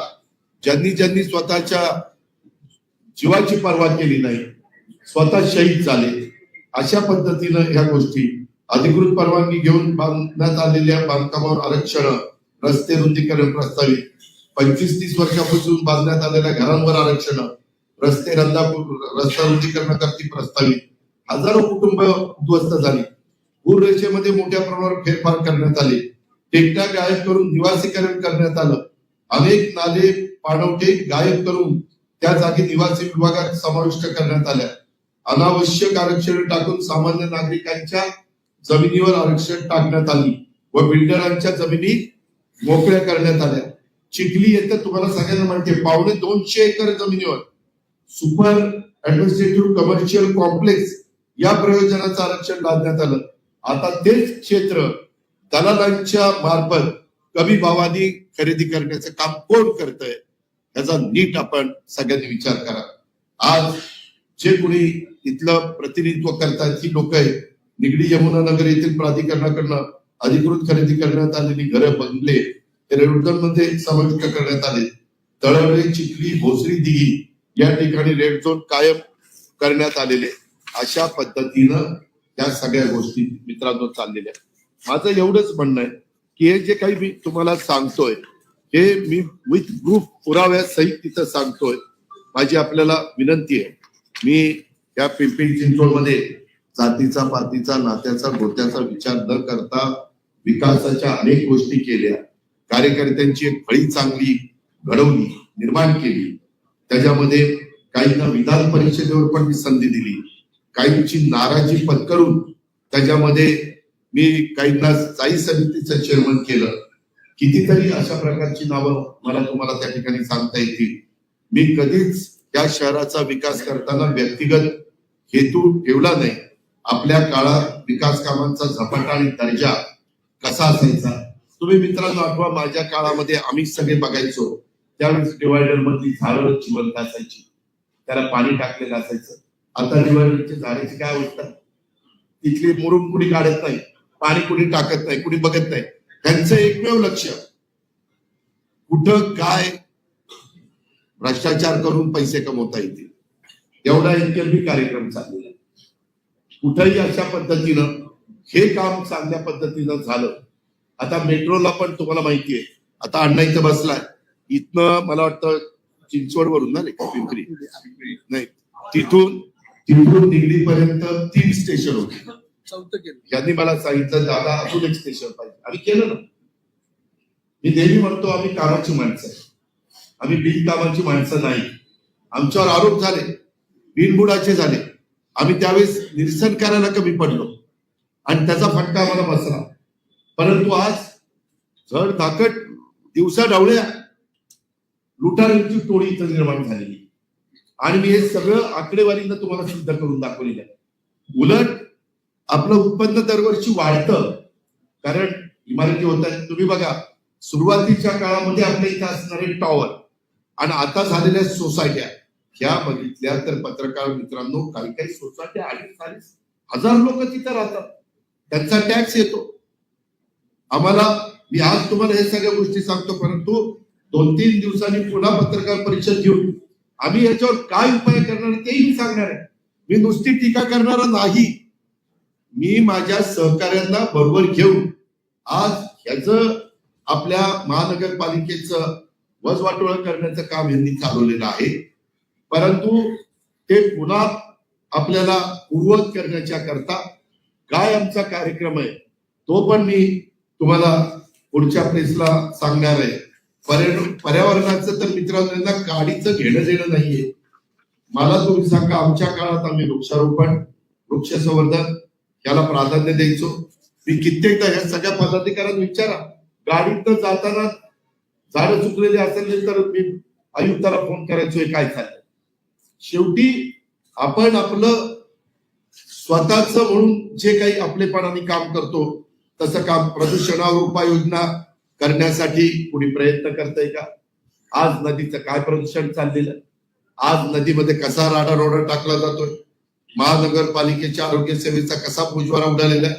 ज्यांनी स्वतःच्या जीवाची पर्वा केली नाही, स्वतः शहीद झाले, अशा पद्धतीनं ह्या गोष्टी अधिकृत परवानगी घेऊन बांधण्यात आलेल्या बांधकामावर आरक्षण, रस्ते रुंदीकरण प्रस्तावित, 25-30 वर्षापासून बांधण्यात आलेल्या घरांवर आरक्षण, रस्ता रुंदीकरणाकरता प्रस्तावित, हजारो कुटुंब उद्ध्वस्त झाली. भूरेषेमध्ये मोठ्या प्रमाणावर फेरफार करण्यात आले, टेकड्या गायब करून निवासीकरण करण्यात आलं, अनेक नाले पाणवठे गायब करून त्या जागी निवासी विभागात समाविष्ट करण्यात आल्या, अनावश्यक आरक्षण टाकून सामान्य नागरिकांच्या जमिनीवर आरक्षण टाकण्यात आली. व बिल्डरांच्या जमिनी मोकळ्या करण्यात आल्या. चिखली येतं तुम्हाला सगळ्यांना माहिती आहे 250 एकर जमिनीवर सुपर ऍडमिनिस्ट्रेटिव्ह कमर्शियल कॉम्प्लेक्स या प्रयोजनाचं आरक्षण लादण्यात आलं. आता तेच क्षेत्र दलालांच्या मार्फत कमी भावाने खरेदी करण्याचं काम कोण करतंय याचा नीट आपण सगळ्यांनी विचार करा. आज जे कोणी इथलं प्रतिनिधित्व करतात ही लोक आहेत. निगडी यमुनानगर येथील प्राधिकरणाकडनं अधिकृत खरेदी करण्यात आलेली घरं बंगले रेड झोन मध्ये समाविष्ट करण्यात आले. तळवडे, चिखली, भोसरी, दिघी या ठिकाणी रेड झोन कायम करण्यात आलेले. अशा पद्धतीनं या सगळ्या गोष्टी मित्रांनो चाललेल्या. माझं एवढंच म्हणणं आहे की हे जे काही मी तुम्हाला सांगतोय हे मी विथ प्रूफ पुराव्यासहित तिथं सांगतोय. माझी आपल्याला विनंती आहे, मी या पिंपरी चिंचवडमध्ये जातीचा, पातीचा, नात्याचा, गोत्याचा विचार न करता विकासाच्या अनेक गोष्टी केल्या. कार्यकर्त्यांची एक फळी चांगली घडवली, निर्माण केली. त्याच्यामध्ये काहींना विधान परिषदेवर पण मी संधी दिली, काहींची नाराजी पत्करून त्याच्यामध्ये मी काहींना स्थायी समितीचं चेअरमन केलं. कितीतरी अशा प्रकारची नावं मला तुम्हाला त्या ठिकाणी सांगता येतील. मी कधीच या शहराचा विकास करताना व्यक्तिगत हेतू ठेवला नाही. आपल्या काळात विकास कामांचा झपाटा आणि दर्जा कसा असायचा तुम्ही मित्रांनो आठवा. माझ्या काळामध्ये आम्ही सगळे बघायचो त्यावेळेस डिवायडर मधली झाडं जिवंत असायची, त्याला पाणी टाकलेलं असायचं. आता डिवायडरच्या झाडाची काय अवस्था, तिथली मुरुम कुणी काढत नाही, पाणी कुणी टाकत नाही, कुणी बघत नाही. त्यांचं एकमेव लक्ष कुठं काय भ्रष्टाचार करून पैसे कमवता येतील एवढा एकही कार्यक्रम चाललेला. कुठंही अशा पद्धतीनं हे काम चांगल्या पद्धतीनं झालं. आता मेट्रोला पण तुम्हाला माहिती आहे, आता अण्णा इथं बसलाय, इथनं मला वाटतं चिंचवडवरून ना पिंपरी नाही, तिथून निगडीपर्यंत 3 स्टेशन होते. यांनी मला सांगितलं दादा अजून एक स्टेशन पाहिजे. आम्ही केलं ना. मी नेहमी म्हणतो आम्ही कामाची माणसं आहे, आम्ही बिनकामाची माणसं नाही. आमच्यावर आरोप झाले, बिनबुडाचे झाले, आम्ही त्यावेळेस निरसन करायला कमी पडलो आणि त्याचा फटका आम्हाला बसला. परंतु आज जड धाकट दिवसा डावळ्या लुटारूंची टोळी इथं निर्माण झालेली आणि मी हे सगळं आकडेवारीनं तुम्हाला सिद्ध करून दाखवलेलं आहे. उलट आपलं उत्पन्न दरवर्षी वाढतं, कारण इमारती होत आहेत. तुम्ही बघा सुरुवातीच्या काळामध्ये आपल्या इथं असणारे टॉवर आणि आता झालेल्या सोसायट्या ह्या बघितल्या तर पत्रकार मित्रांनो काही काही सोसायट्या 40,000 लोक तिथं राहतात, त्यांचा टॅक्स येतो. आम्हाला मी आज तुम्हाला हे सगळ्या गोष्टी सांगतो, परंतु 2-3 दिवसांनी पुन्हा पत्रकार परिषद घेऊन आम्ही याच्यावर काय उपाय करणार तेही मी सांगणार आहे. मी नुसती टीका करणार नाही, मी माझ्या सहकार्यांना बरोबर घेऊन आज ह्याचं आपल्या महानगरपालिकेचं वजवाटोळ करण्याचं काम यांनी चालवलेलं आहे. परंतु ते पुन्हा आपल्याला पूर्वत करण्याच्या करता काय आमचा कार्यक्रम आहे तो पण मी तुम्हाला पुढच्या प्रेसला सांगणार आहे. पर्यावरणाचं तर मित्रांनो गाडीचं घेणं देणं नाहीये. मला तुम्ही सांगा आमच्या काळात आम्ही वृक्षारोपण, वृक्ष संवर्धन याला प्राधान्य द्यायचो. मी कित्येकदा या सगळ्या पदाधिकाऱ्यांना विचारा, गाडीतनं जाताना झाडं चुकलेली असेल तर मी आयुक्ताला फोन करायचो हे काय झालं. शेवटी आपण आपलं स्वतःच म्हणून जे काही आपलेपणाने काम करतो तसं काम प्रदूषणावर उपाययोजना करण्यासाठी कुणी प्रयत्न करतंय का? आज नदीचं काय प्रदूषण चाललेलं, आज नदीमध्ये कसा राडारोडा टाकला जातोय, महानगरपालिकेच्या आरोग्य सेवेचा कसा पुजवारा उडालेला आहे,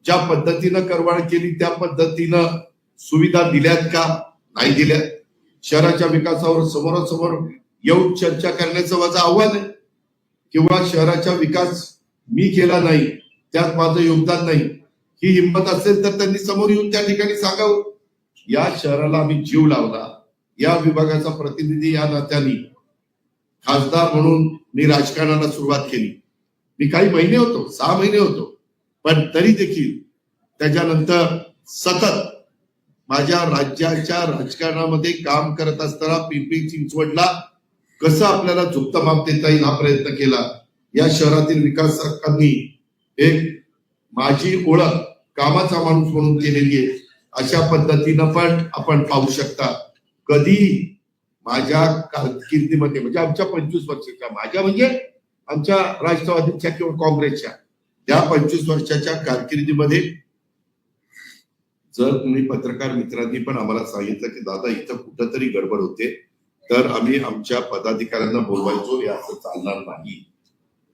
ज्या पद्धतीनं करवाढ केली त्या पद्धतीनं सुविधा दिल्यात का नाही दिल्या. शहराच्या विकासावर समोरासमोर येऊन चर्चा करण्याचं माझं आव्हान आहे. किंवा शहराचा विकास मी केला नाही त्यात माझं योगदान नाही ही हिंमत असेल तर त्यांनी समोर येऊन त्या ठिकाणी सांगावं. या शहराला आम्ही जीव लावला, या विभागाचा प्रतिनिधी या नात्याने खासदार म्हणून मी राजकारणाला सुरुवात केली. मी काही महिने होतो, 6 महिने होतो, पण तरी देखील त्याच्यानंतर सतत माझ्या राज्याच्या राजकारणामध्ये काम करत असताना पिंपरी चिंचवडला कसं आपल्याला झुकतं माप देता येईल हा प्रयत्न केला. या शहरातील विकासकांनी एक माझी ओळख कामाचा माणूस म्हणून केलेली आहे. अशा पद्धतीनं पण आपण पाहू शकता. कधी माझ्या कारकिर्दीमध्ये म्हणजे आमच्या 25 वर्षाच्या, माझ्या म्हणजे आमच्या राष्ट्रवादीच्या किंवा काँग्रेसच्या या 25 वर्षाच्या कारकिर्दीमध्ये जर तुम्ही पत्रकार मित्रांनी पण आम्हाला सांगितलं की दादा इथं कुठंतरी गडबड होते, तर आम्ही आमच्या पदाधिकाऱ्यांना बोलवायचो, हे असं चालणार नाही.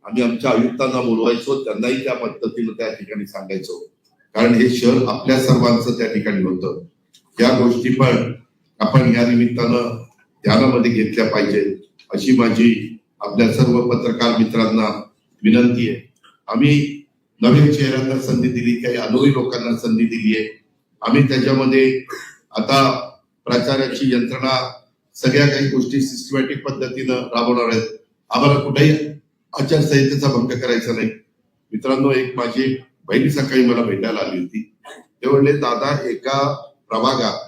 आम्ही आमच्या आयुक्तांना बोलवायचो, त्यांनाही त्या पद्धतीनं त्या ठिकाणी सांगायचो, कारण हे शहर आपल्या सर्वांचं त्या ठिकाणी होतं. या गोष्टी पण आपण या निमित्तानं ध्यानामध्ये घेतल्या पाहिजे अशी माझी आपल्या सर्व पत्रकार मित्रांना विनंती आहे. आम्ही नवीन चेहऱ्यांना संधी दिली, काही अनुभवी लोकांना संधी दिली आहे. आम्ही त्याच्यामध्ये आता प्रचाराची यंत्रणा सगळ्या काही गोष्टी सिस्टमॅटिक पद्धतीनं राबवणार आहेत. आम्हाला कुठेही आचारसंहितेचा भंग करायचा नाही. मित्रांनो, एक माझी बहिणी सकाळी मला भेटायला आली होती. ते म्हणले दादा एका प्रभागात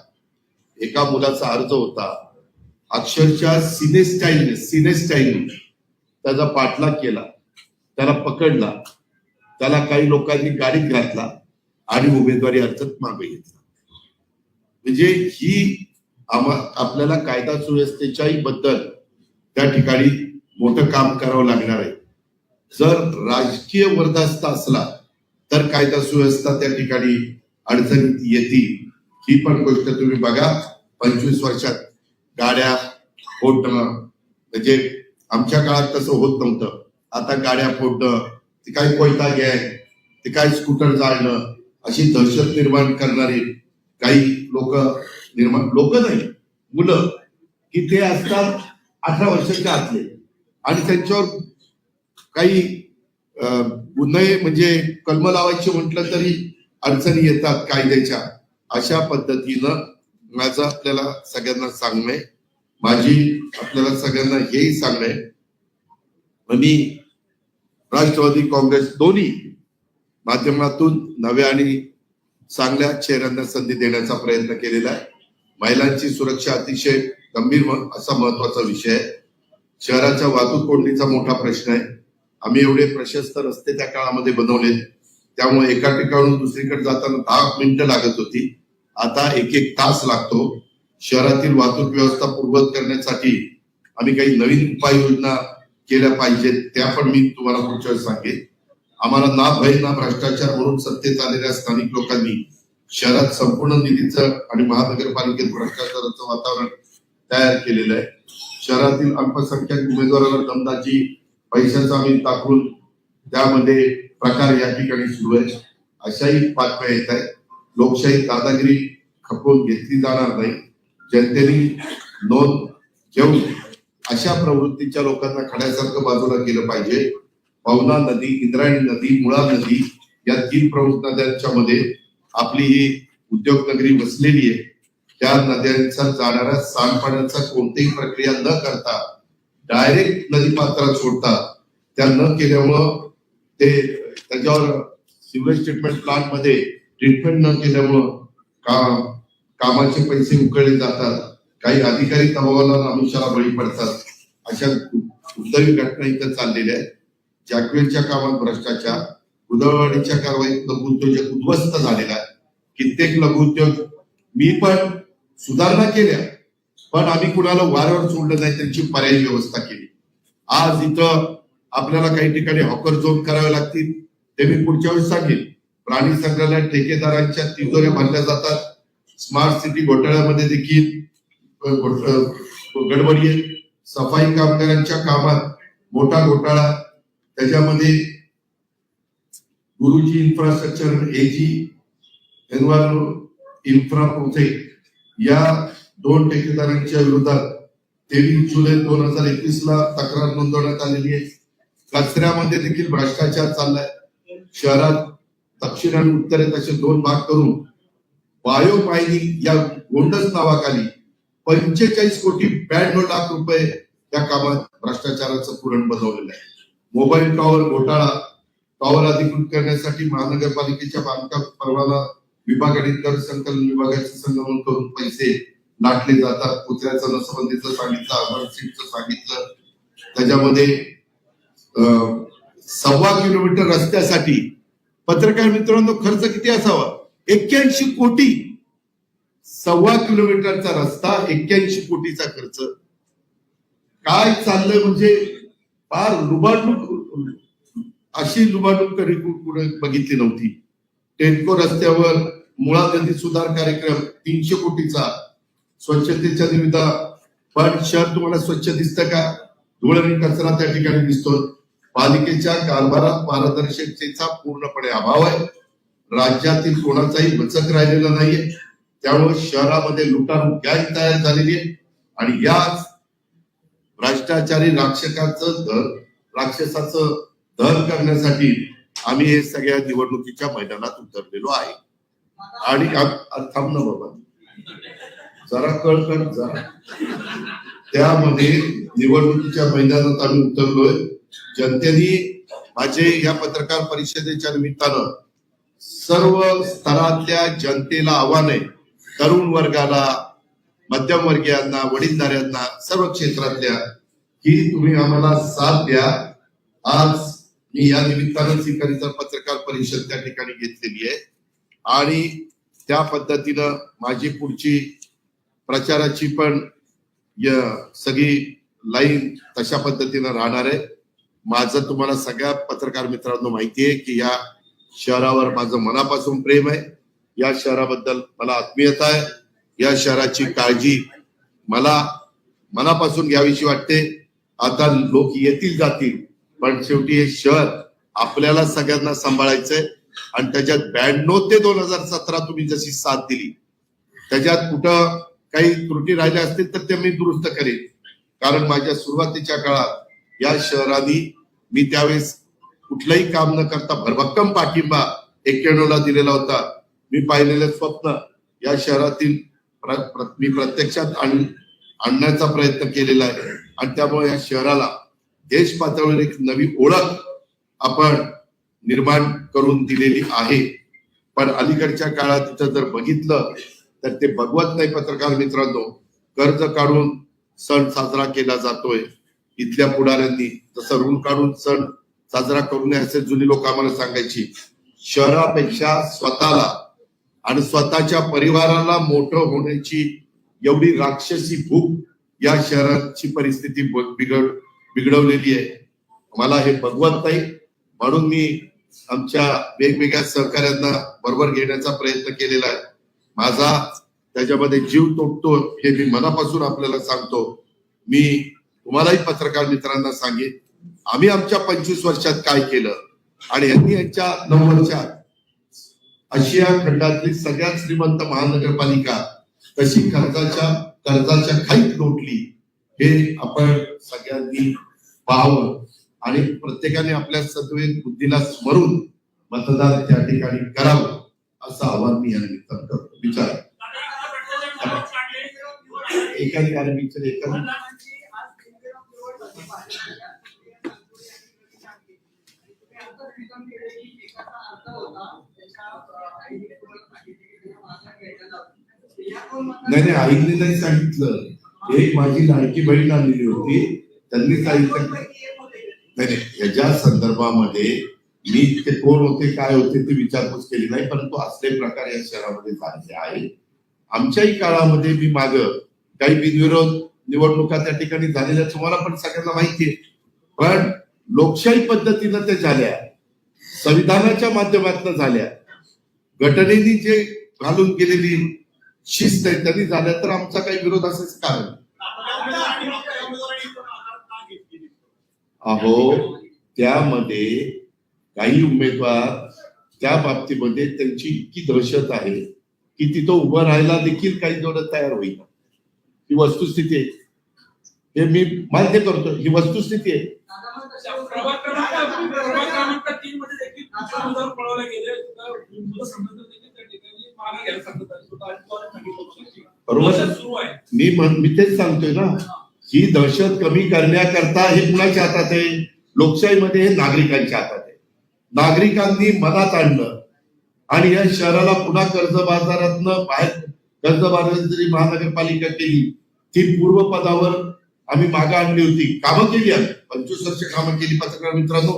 एका मुलाचा अर्ज होता, अक्षरशः सिनेस्टाईलने त्याचा पाठलाग केला, त्याला पकडला, त्याला काही लोकांनी गाडीत घातला आणि उमेदवारी अर्ज मागे घेतला. म्हणजे ही आपल्याला कायदा सुव्यवस्थेच्याही बद्दल त्या ठिकाणी मोठं काम करावं लागणार आहे. जर राजकीय वर्धास्त असला तर कायदा सुव्यवस्था त्या ठिकाणी अडचणीत येतील. ही पण गोष्ट तुम्ही बघा. 25 वर्षात गाड्या फोडणं, म्हणजे आमच्या काळात तसं होत नव्हतं. आता गाड्या फोडणं, ते काय कोयता गॅंग, ते काय स्कूटर जाळणं, अशी दहशत निर्माण करणारी काही लोक नाही, मुलं की ते असतात 18 वर्षाच्या आतले आणि त्यांच्यावर काही गुन्हे म्हणजे कलम लावायचे म्हटलं तरी अडचणी येतात कायद्याच्या. अशा पद्धतीनं माझं आपल्याला सगळ्यांना सांगणं, माझी आपल्याला सगळ्यांना हेही सांगणं, मी राष्ट्रवादी काँग्रेस दोन्ही माध्यमातून नव्या आणि चांगल्या चेहऱ्यांना संधी देण्याचा प्रयत्न केलेला आहे. महिलांची सुरक्षा अतिशय गंभीर असा महत्वाचा विषय आहे. शहराच्या वाहतूक कोंडीचा मोठा प्रश्न आहे. आम्ही एवढे प्रशस्त रस्ते त्या काळामध्ये बनवले, त्यामुळे एका ठिकाणून दुसरीकडे जाताना 10 मिनिटं लागत होती, आता 1-1 तास लागतो. शहरातील वाहतूक व्यवस्था पूर्ववत करण्यासाठी आम्ही काही नवीन उपाययोजना केल्या पाहिजेत, त्या पण मी तुम्हाला पुढच्या वेळेस सांगेन. आम्हाला ना भय ना भ्रष्टाचार म्हणून सत्तेत आलेल्या स्थानिक लोकांनी शहरात संपूर्ण निधीचं आणि महानगरपालिकेत भ्रष्टाचाराचं वातावरण तयार केलेलं आहे. शहरातील अल्पसंख्याक उमेदवाराला दमदाची पैशाचा आम्ही टाकून त्यामध्ये प्रकार या ठिकाणी सुरू आहे. अशाही बातम्या येत आहेत. लोकशाही दादागिरी खपवून घेतली जाणार नाही. जनतेने नोंद घेऊन अशा प्रवृत्तीच्या लोकांना खड्यासारखं बाजूला केलं पाहिजे. पवना नदी, इंद्रायणी नदी, मुळा नदी या 3 प्रमुख नद्यांच्या मध्ये आपली ही उद्योग नगरी वसलेली आहे. त्या नद्यांचा जाणाऱ्या सांडपाण्याचा कोणतीही प्रक्रिया न करता डायरेक्ट नदी पात्रात सोडतात. त्या न केल्यामुळं ते त्याच्यावर सिवेज ट्रीटमेंट प्लांट मध्ये ट्रीटमेंट न केल्यामुळं कामाचे पैसे उकळले जातात. काही अधिकारी दबावाला आमिषाला बळी पडतात. अशा दुर्दैवी घटना इथं चाललेल्या आहेत. जॅकवेलच्या कामात भ्रष्टाचार, उदळवाडीच्या कारवाईत लघुउद्योजक उद्ध्वस्त झालेला आहे. कित्येक लघुउद्योग मी पण सुधारणा केल्या, पण आम्ही कुणाला वाऱ्यावर सोडलं नाही, त्यांची पर्यायी व्यवस्था केली. आज इथं आपल्याला काही ठिकाणी हॉकर झोन करावे लागतील, ते मी पुढच्या वेळेस सांगेन. प्राणी संग्रहालयात ठेकेदारांच्या तिजोऱ्या भरल्या जातात. स्मार्ट सिटी घोटाळ्यामध्ये देखील गडबडी आहे. सफाई कामगारांच्या कामात मोठा घोटाळा, त्याच्यामध्ये गुरुजी इन्फ्रास्ट्रक्चर, एजी इन्फ्रा प्रोजेक्ट या 2 ठेकेदारांच्या विरोधात 23 जुलै 2021 ला तक्रार नोंदवण्यात आलेली आहे. कचऱ्यामध्ये देखील भ्रष्टाचार चाललाय. शहरात दक्षिण आणि उत्तरेत असे 2 भाग करून बायो मायनिंग या गोंडस नावाखाली 45 कोटी 92 लाख रुपये त्या कामात भ्रष्टाचाराचं पुरण बनवलेलं आहे. मोबाईल टॉवर घोटाळा, टॉवर अधिकृत करण्यासाठी महानगरपालिकेच्या बांधकाम परवाना विभाग आणि कर संकलन विभागाचे संगमन करून पैसे लाटले जातात. कुत्र्याचं नसबंदीचं सांगितलं, अर्बन सीटचं सांगितलं. त्याच्यामध्ये 1.25 किलोमीटर रस्त्यासाठी पत्रकार मित्रांनो, खर्च किती असावा? 81 कोटी. 1.25 किलोमीटरचा रस्ता, 81 कोटीचा खर्च. काय चाललंय म्हणजे फार लुबाडणूक, अशी लुबाडणूक कधी कुठे बघितली नव्हती. टेनको रस्त्यावर मुळा नदी सुधार कार्यक्रम 300 कोटीचा, स्वच्छतेच्या निविदा. पण शहर तुम्हाला स्वच्छ दिसतं का? धूळ आणि कचरा त्या ठिकाणी दिसतो. पालिकेच्या कारभारात पारदर्शकतेचा पूर्णपणे अभाव आहे. राज्यातील कोणाचाही वचक राहिलेला नाहीये. त्यामुळे शहरामध्ये लुटालूट गँग तयार झालेली आहे आणि याच भ्रष्टाचारी राक्षसाचं दहन करण्यासाठी आम्ही हे सगळ्या निवडणुकीच्या मैदानात उतरलेलो आहे. आणि थांब ना बाबा, जरा कळ जरा. त्यामध्ये निवडणुकीच्या मैदानात आम्ही उतरलोय. जनतेने माझे या पत्रकार परिषदेच्या निमित्तानं सर्व स्तरातल्या जनतेला आव्हान आहे, तरुण वर्गाला, मध्यमवर्गीयांना, वडीलधाऱ्यांना, सर्व क्षेत्रातल्या, की तुम्ही आम्हाला साथ द्या. आज मी या निमित्तानं ही पत्रकार परिषद त्या ठिकाणी घेतलेली आहे आणि त्या पद्धतीनं माझी पुढची प्रचाराची पण सगळी लाईन तशा पद्धतीनं राहणार आहे. माझं तुम्हाला सगळ्या पत्रकार मित्रांनो माहिती आहे की या शहरावर माझं मनापासून प्रेम आहे. या शहराबद्दल मला आत्मीयता आहे. या शहराची काळजी मला मनापासून घ्यावीशी वाटते. आता लोक येतील जातील, पण शेवटी हे शहर आपल्याला सगळ्यांना सांभाळायचंय आणि त्याच्यात 92 ते 2017 तुम्ही जशी साथ दिली, त्याच्यात कुठं काही त्रुटी राहिल्या असतील तर ते मी दुरुस्त करेन. कारण माझ्या सुरुवातीच्या काळात या शहराने मी त्यावेळेस कुठलंही काम न करता भरभक्कम पाठिंबा 91ला दिलेला होता. मी पाहिलेलं स्वप्न या शहरातील मी प्रत्यक्षात आणण्याचा प्रयत्न केलेला आहे आणि त्यामुळे या शहराला देश पातळीवर एक नवी ओळख आपण निर्माण करून दिलेली आहे. पण अलीकडच्या काळात तिथं जर बघितलं तर ते बघवत नाही पत्रकार मित्रांनो. कर्ज काढून सण साजरा केला जातोय. इथल्या पुढाऱ्यांनी जसं ऋण काढून सण साजरा करू नये असे जुनी लोक आम्हाला सांगायची. शहरापेक्षा स्वतःला आणि स्वतःच्या परिवाराला मोठं होण्याची एवढी राक्षसी भूक या शहराची परिस्थिती बिघडवलेली आहे. मला हे बघवत नाही, म्हणून मी आमच्या वेगवेगळ्या सहकार्यांना बरोबर घेण्याचा प्रयत्न केलेला आहे. माझा त्याच्यामध्ये जीव तोडतो हे मी मनापासून आपल्याला सांगतो. मी तुम्हालाही पत्रकार मित्रांना सांगेन, आम्ही आमच्या 25 वर्षात काय केलं आणि यांनी यांच्या 9 वर्षात आशिया खंडातली सगळ्यात श्रीमंत महानगरपालिका कशी कर्जाच्या खाईत लोटली हे आपण सगळ्यांनी पाहावं आणि प्रत्येकाने आपल्या सद्विवेक बुद्धीला स्मरून मतदान त्या ठिकाणी करावं असं आवाहन मी या निमित्तानं करतो. विचार एखादी नाही आईने नाही सांगितलं. एक माझी लाडकी बहीण आलेली होती, त्यांनी सांगितलं. नाही याच्या संदर्भामध्ये मी ते कोण होते काय होते ते विचारपूस केली नाही, परंतु असले प्रकार या शहरामध्ये झालेले आहे. आमच्याही काळामध्ये मी माग काही बिनविरोध निवडणुका त्या ठिकाणी झालेल्या तुम्हाला पण सगळ्यांना माहितीये. पण लोकशाही पद्धतीनं ते झाल्या, संविधानाच्या माध्यमातून झाल्या, घटनेने जे घालून गेलेली शिस्त आहे त्यांनी झाल्या, तर आमचा काही विरोध असेच कारण. अहो त्यामध्ये काही उमेदवार त्या बाबतीमध्ये त्यांची इतकी दहशत आहे की तिथं उभं राहायला देखील काही जोडत तयार होईल. ही वस्तुस्थिती आहे, हे मी मान्य करतो, ही वस्तुस्थिती आहे. मी तेच सांगतोय ना, ही दहशत कमी करण्याकरता हे कुणाच्या हातात आहे? लोकशाहीमध्ये हे नागरिकांच्या हातात आहे. नागरिकांनी मनात आणलं आणि या शहराला पुन्हा कर्जबाजारातनं बाहेर, कर्जबाजारी जरी महानगरपालिका केली ती पूर्वपदावर आम्ही मागे आणली होती. कामं केली, आम्ही 25 वर्ष कामं केली. पत्रकार मित्रांनो,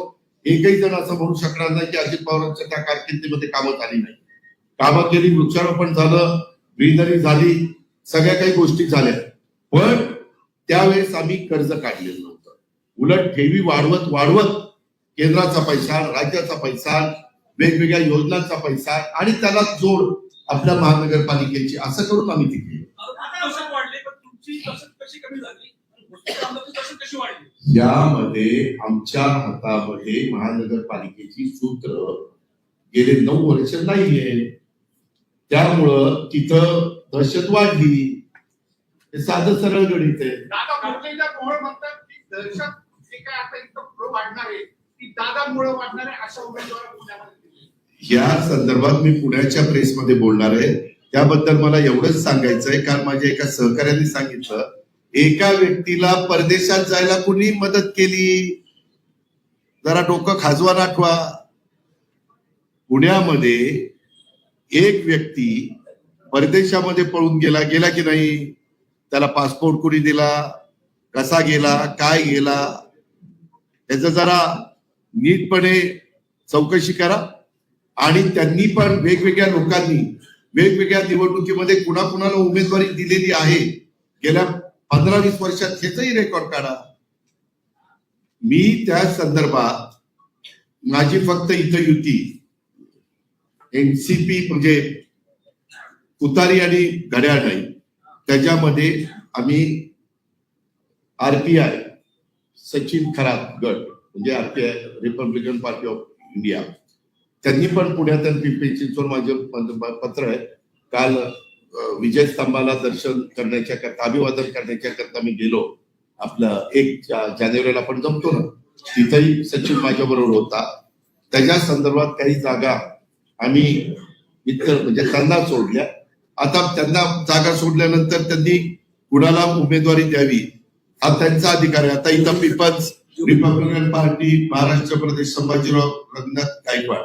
एकही जण असं म्हणू शकणार नाही की अजित पवारांच्या त्या कारकिर्दीमध्ये कामं झाली नाही. कामं केली, वृक्षारोपण झालं, ग्रीनरी झाली, सगळ्या काही गोष्टी झाल्या. पण त्यावेळेस आम्ही कर्ज काढलेलं नव्हतं. उलट ठेवी वाढवत वाढवत केंद्राचा पैसा, राज्याचा पैसा, वेगवेगळ्या योजनांचा पैसा आणि त्याला जोड आपल्या महानगरपालिकेची, असं करून आम्ही ती केली. यामध्ये आमच्या हातामध्ये महानगरपालिकेची सूत्र गेले 9 वर्ष नाहीये. त्यामुळं तिथं दहशत वाढली. हे साधं सरळ गणित आहे. या संदर्भात मी पुण्याच्या प्रेसमध्ये बोलणार आहे. त्याबद्दल मला एवढंच सांगायचंय, कारण माझ्या एका सहकार्याने सांगितलं, एका व्यक्तीला परदेशात जायला कुणी मदत केली, जरा डोकं खाजवा नाठवा. पुण्यामध्ये एक व्यक्ती परदेशामध्ये पळून गेला की नाही, त्याला पासपोर्ट कुणी दिला, कसा गेला, काय गेला, याचं जरा नीटपणे चौकशी करा. आणि त्यांनी पण वेगवेगळ्या लोकांनी वेगवेगळ्या निवडणुकीमध्ये कुणाकुणाला उमेदवारी दिलेली आहे गेल्या 15-20 वर्षात, ह्याचंही रेकॉर्ड काढा. मी त्या संदर्भात माझी फक्त इथं युती एनसीपी म्हणजे तुतारी आणि घड्याळ नाही, त्याच्यामध्ये आम्ही RPI सचिन खरात गट म्हणजे RPI Republican party of India, त्यांनी पण पुण्यात पिंपरी चिंचवड माझे पत्र आहे. काल विजय स्तंभाला दर्शन करण्याच्या करता, अभिवादन करण्याच्या करता मी गेलो. आपलं 1 जानेवारीला पण जमतो ना, तिथंही सचिन माझ्या बरोबर होता. त्याच्या संदर्भात काही जागा आम्ही इतर म्हणजे त्यांना सोडल्या. आता त्यांना जागा सोडल्यानंतर त्यांनी कुणाला उमेदवारी द्यावी हा त्यांचा अधिकार आहे. आता इथं पीपल्स रिपब्लिकन पार्टी महाराष्ट्र प्रदेश संभाजीराव रंगनाथ गायकवाड,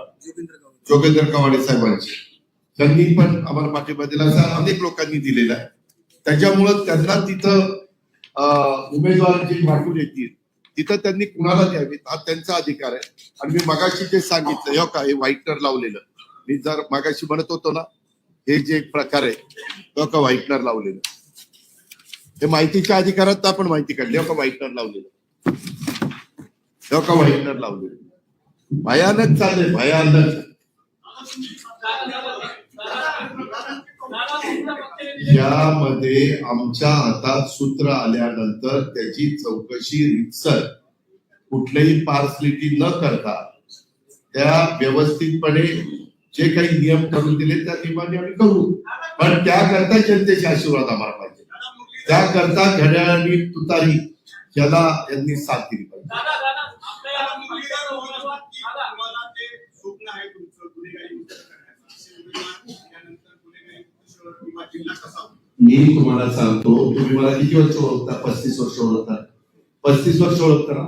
जोगेंद्र कवाडे साहेबांचे, त्यांनी पण आम्हाला पाठिंबा दिला, असा अनेक लोकांनी दिलेला आहे. त्याच्यामुळं त्यांना तिथं उमेदवार जे वाटून येतील तिथं त्यांनी कुणाला द्यावी हा त्यांचा अधिकार आहे. आणि मी मगाशी जे सांगितलं, हो का, हे व्हाईटनर लावलेलं, मी जर मगाशी म्हणत होतो ना, हे जे प्रकार आहे, हो का, व्हाईटनर लावलेलं, हे माहितीच्या अधिकारात आपण माहिती काढली. हो का, व्हाईटनर लावलेलं, हो का, व्हाईटनर लावलेलं, भयानक चाललंय, भयानक. यामध्ये आमच्या हातात सूत्र आल्यानंतर त्याची चौकशी रितसर, कुठलेही पार्सलिटी न करता, त्या व्यवस्थितपणे जे काही नियम करून दिले त्या नियमाने आम्ही करू. पण त्याकरता जनतेचे आशीर्वाद आम्हाला पाहिजे. त्याकरता घड्याळ आणि तुतारी याला यांनी साथ दिली पाहिजे. मी तुम्हाला सांगतो, तुम्ही मला किती वर्ष ओळखता? 35 वर्ष ओळखता. 35 वर्ष ओळखता ना.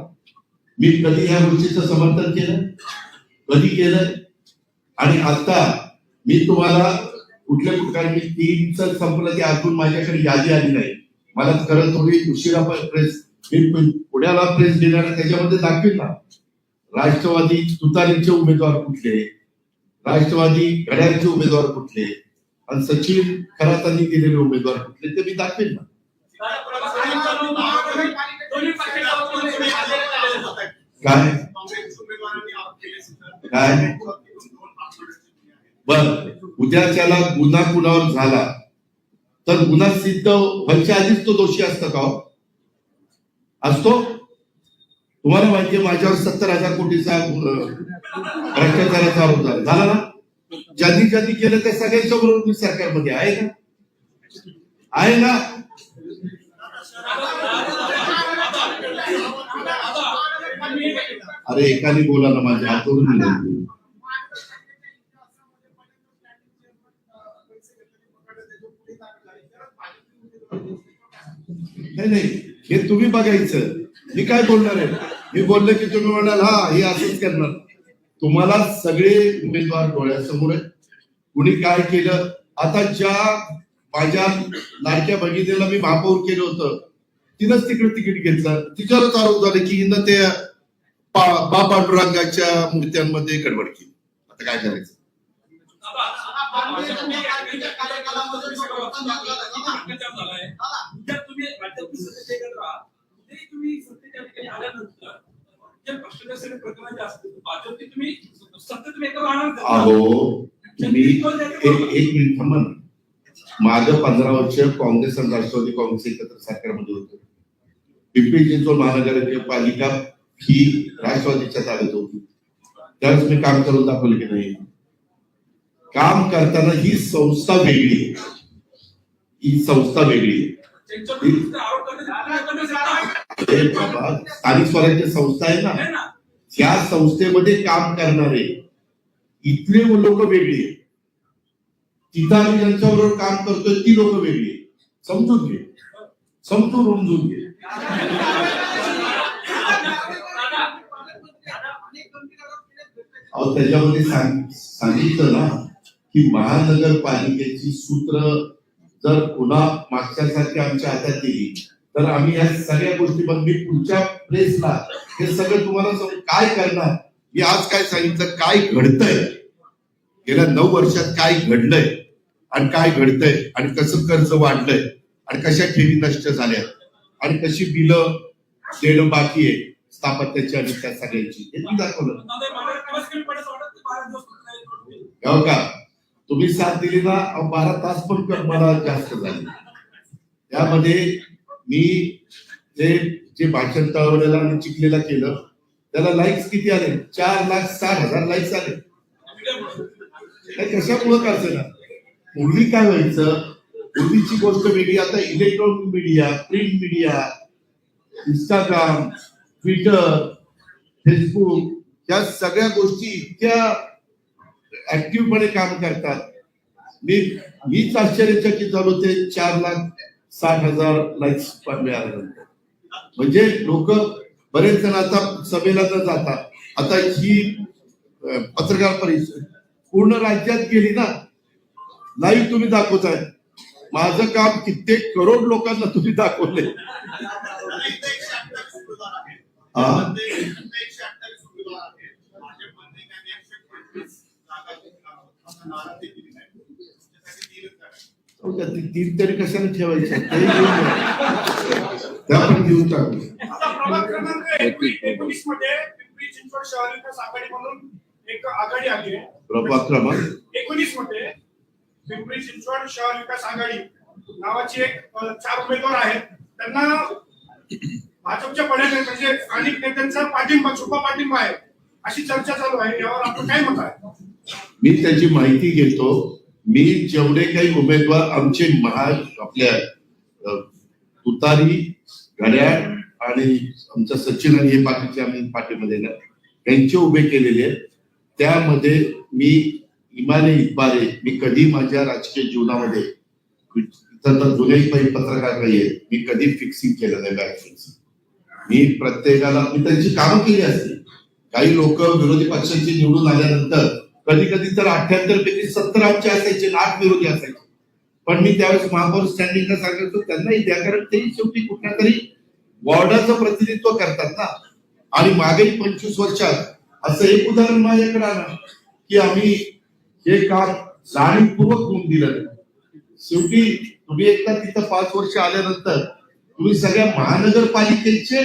मी कधी ह्या गोष्टीचं समर्थन केलं? कधी केलंय? आणि आता मी तुम्हाला कुठल्या प्रकारे 3चं संपलं की अजून माझ्याकडे यादी आली नाही. मला खरं थोडी उशिरा प्रेस, मी पुण्याला प्रेस देणार, त्याच्यामध्ये दाखवेल ना राष्ट्रवादी तुतारीचे उमेदवार कुठले, राष्ट्रवादी घड्याळचे उमेदवार कुठले, आणि सचिन खरातांनी दिलेले उमेदवार कुठले, ते मी दाखवेल ना. काय काय बर, उद्या त्याला गुन्हा कुणावर झाला तर गुन्हा सिद्ध व्हायच्या आधीच तो दोषी असतो का? असतो. तुम्हाला माहितीये माझ्यावर 70,000 कोटीचा भ्रष्टाचाराचा आरोप झाला ना. ज्यांनी ज्यांनी केलं त्या सगळ्यांच्या बरोबर मी सरकारमध्ये आहे ना, आहे ना. अरे एकाने बोला ना, माझ्या हातून नाही, हे तुम्ही बघायचं. मी काय बोलणार आहे? मी बोललो की तुम्ही म्हणाल हा हे असंच करणार. तुम्हाला सगळे उमेदवार डोळ्यासमोर आहेत, कुणी काय केलं. आता ज्या माझ्या लाडक्या भगिनीला मी महापौर केलं होतं, तिनंच तिकडे तिकीट घेतलं, तिच्यावरच आरोप झाले की हिनं ते पांडुरंगाच्या मूर्त्यांमध्ये गडबड केली. आता काय करायचं? अहो तुम्ही एक मिनिट थांबा ना. माझं 15 वर्ष काँग्रेस आणि राष्ट्रवादी काँग्रेस एकत्र सरकारमध्ये होतं. पिंपरी चिंचवड महानगरपालिका ही राष्ट्रवादीच्या ताब्यात होती. त्यावेळेस मी काम करून दाखवलं की नाही? काम करताना ही संस्था वेगळी, ही संस्था वेगळी. स्थानिक स्वराज्य संस्था आहे ना, त्या संस्थेमध्ये काम करणारे इथले लोक वेगळी, तिथं आम्ही ज्यांच्याबरोबर काम करतोय ती लोक वेगळी. समजून घे, समजून घे. त्याच्यामध्ये सांगितलं ना की महानगरपालिकेची सूत्र जर पुन्हा मागच्यासारखी आमच्या हातात दिली तर आम्ही या सगळ्या गोष्टी मी पुढच्या प्रेसला हे सगळं तुम्हाला काय करणार. मी आज काय सांगितलं, काय घडतंय, गेल्या 9 वर्षात काय घडलंय आणि काय घडतंय आणि कसं कर्ज वाढलंय आणि कशा ठेवी नष्ट झाल्या आणि कशी बिलं देणं बाकी आहे स्थापत्याची आणि त्या सगळ्यांची, हे मी दाखवलं. हो का? तुम्ही साथ दिली ना, 12 तास पण मला जास्त झाले. त्यामध्ये मी जे भाषण तळवण्याला आणि चिखलीला केलं त्याला लाईक्स किती आले? 4,60,000 लाईक्स आले. कशामुळं करायचं ना? पूर्वी काय व्हायचं, पूर्वीची गोष्ट वेगळी. आता electronic media, print media, Instagram, Twitter, Facebook या सगळ्या गोष्टी इतक्या ऍक्टिव्हपणे काम करतात. मीच आश्चर्यचकित झालो ते 4,60,000 लाईक्स मिळाल्यानंतर. म्हणजे लोक बरेच जण आता सभेला न जाता आता ही पत्रकार परिषद पूर्ण राज्यात गेली ना, लाईव्ह तुम्ही दाखवताय. माझं काम कित्येक करोड लोकांना तुम्ही दाखवले. तीन तरी कशाला ठेवायचं, त्या पण घेऊन टाकू. प्रभाग क्रमांक 19 मध्ये पिंपरी चिंचवड शहर विकास आघाडी म्हणून एक आघाडी आली आहे. प्रभाग क्रमांक 19 मध्ये पिंपरी चिंचवड शहर विकास आघाडी नावाची एक 4 उमेदवार आहेत. त्यांना भाजपच्या पडद्यावर म्हणजे स्थानिक नेत्यांचा पाठिंबा, छुपा पाठिंबा आहे अशी चर्चा चालू आहे. यावर आपलं काय मत आहे? मी त्याची माहिती घेतो. मी जेवढे काही उमेदवार आमचे आपल्या तुतारी, घड्याळ आणि आमच्या सचिन आणि हे बाकीचे आम्ही पार्टीमध्ये ना यांचे उभे केलेले आहेत. त्यामध्ये मी इमाने इतबारे, मी कधी माझ्या राजकीय जीवनामध्ये जुन्याही पत्रकार नाही आहे, मी कधी फिक्सिंग केलं नाही. बॅक फिक्सिंग मी प्रत्येकाला मी त्यांची कामं केली असते. काही लोक विरोधी पक्षांची निवडून आल्यानंतर कधी कधी तर 78 पैकी 70 आमचे असायचे, 8 विरोधी असायचे. पण मी त्यावेळेस महापौर स्टँडिंगला सांगायचो त्यांनाही द्या, कारण ते शेवटी कुठल्या तरी वॉर्डाचं प्रतिनिधित्व करतात ना. आणि मागील 25 वर्षात असं एक उदाहरण माझ्याकडे आलं की आम्ही हे काम जाणीवपूर्वक होऊन दिलं. शेवटी तुम्ही एकदा तिथं 5 वर्ष आल्यानंतर तुम्ही सगळ्या महानगरपालिकेचे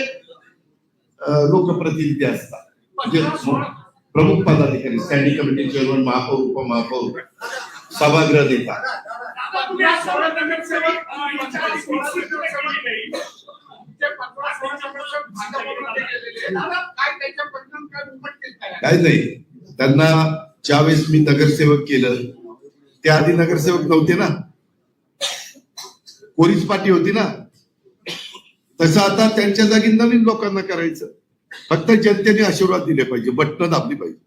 लोकप्रतिनिधी असतात, म्हणजे प्रमुख पदाधिकारी, स्टँडिंग कमिटी चेअरमन, महापौर, उपमहापौर, सभागृह देतात. काय नाही, त्यांना ज्यावेळेस मी नगरसेवक केलं त्या आधी नगरसेवक नव्हते ना, कोरीच पार्टी होती ना. तसं आता त्यांच्या जागी नवीन लोकांना करायचं. फक्त जनतेने आशीर्वाद दिले पाहिजे, बटणं दाबली पाहिजे.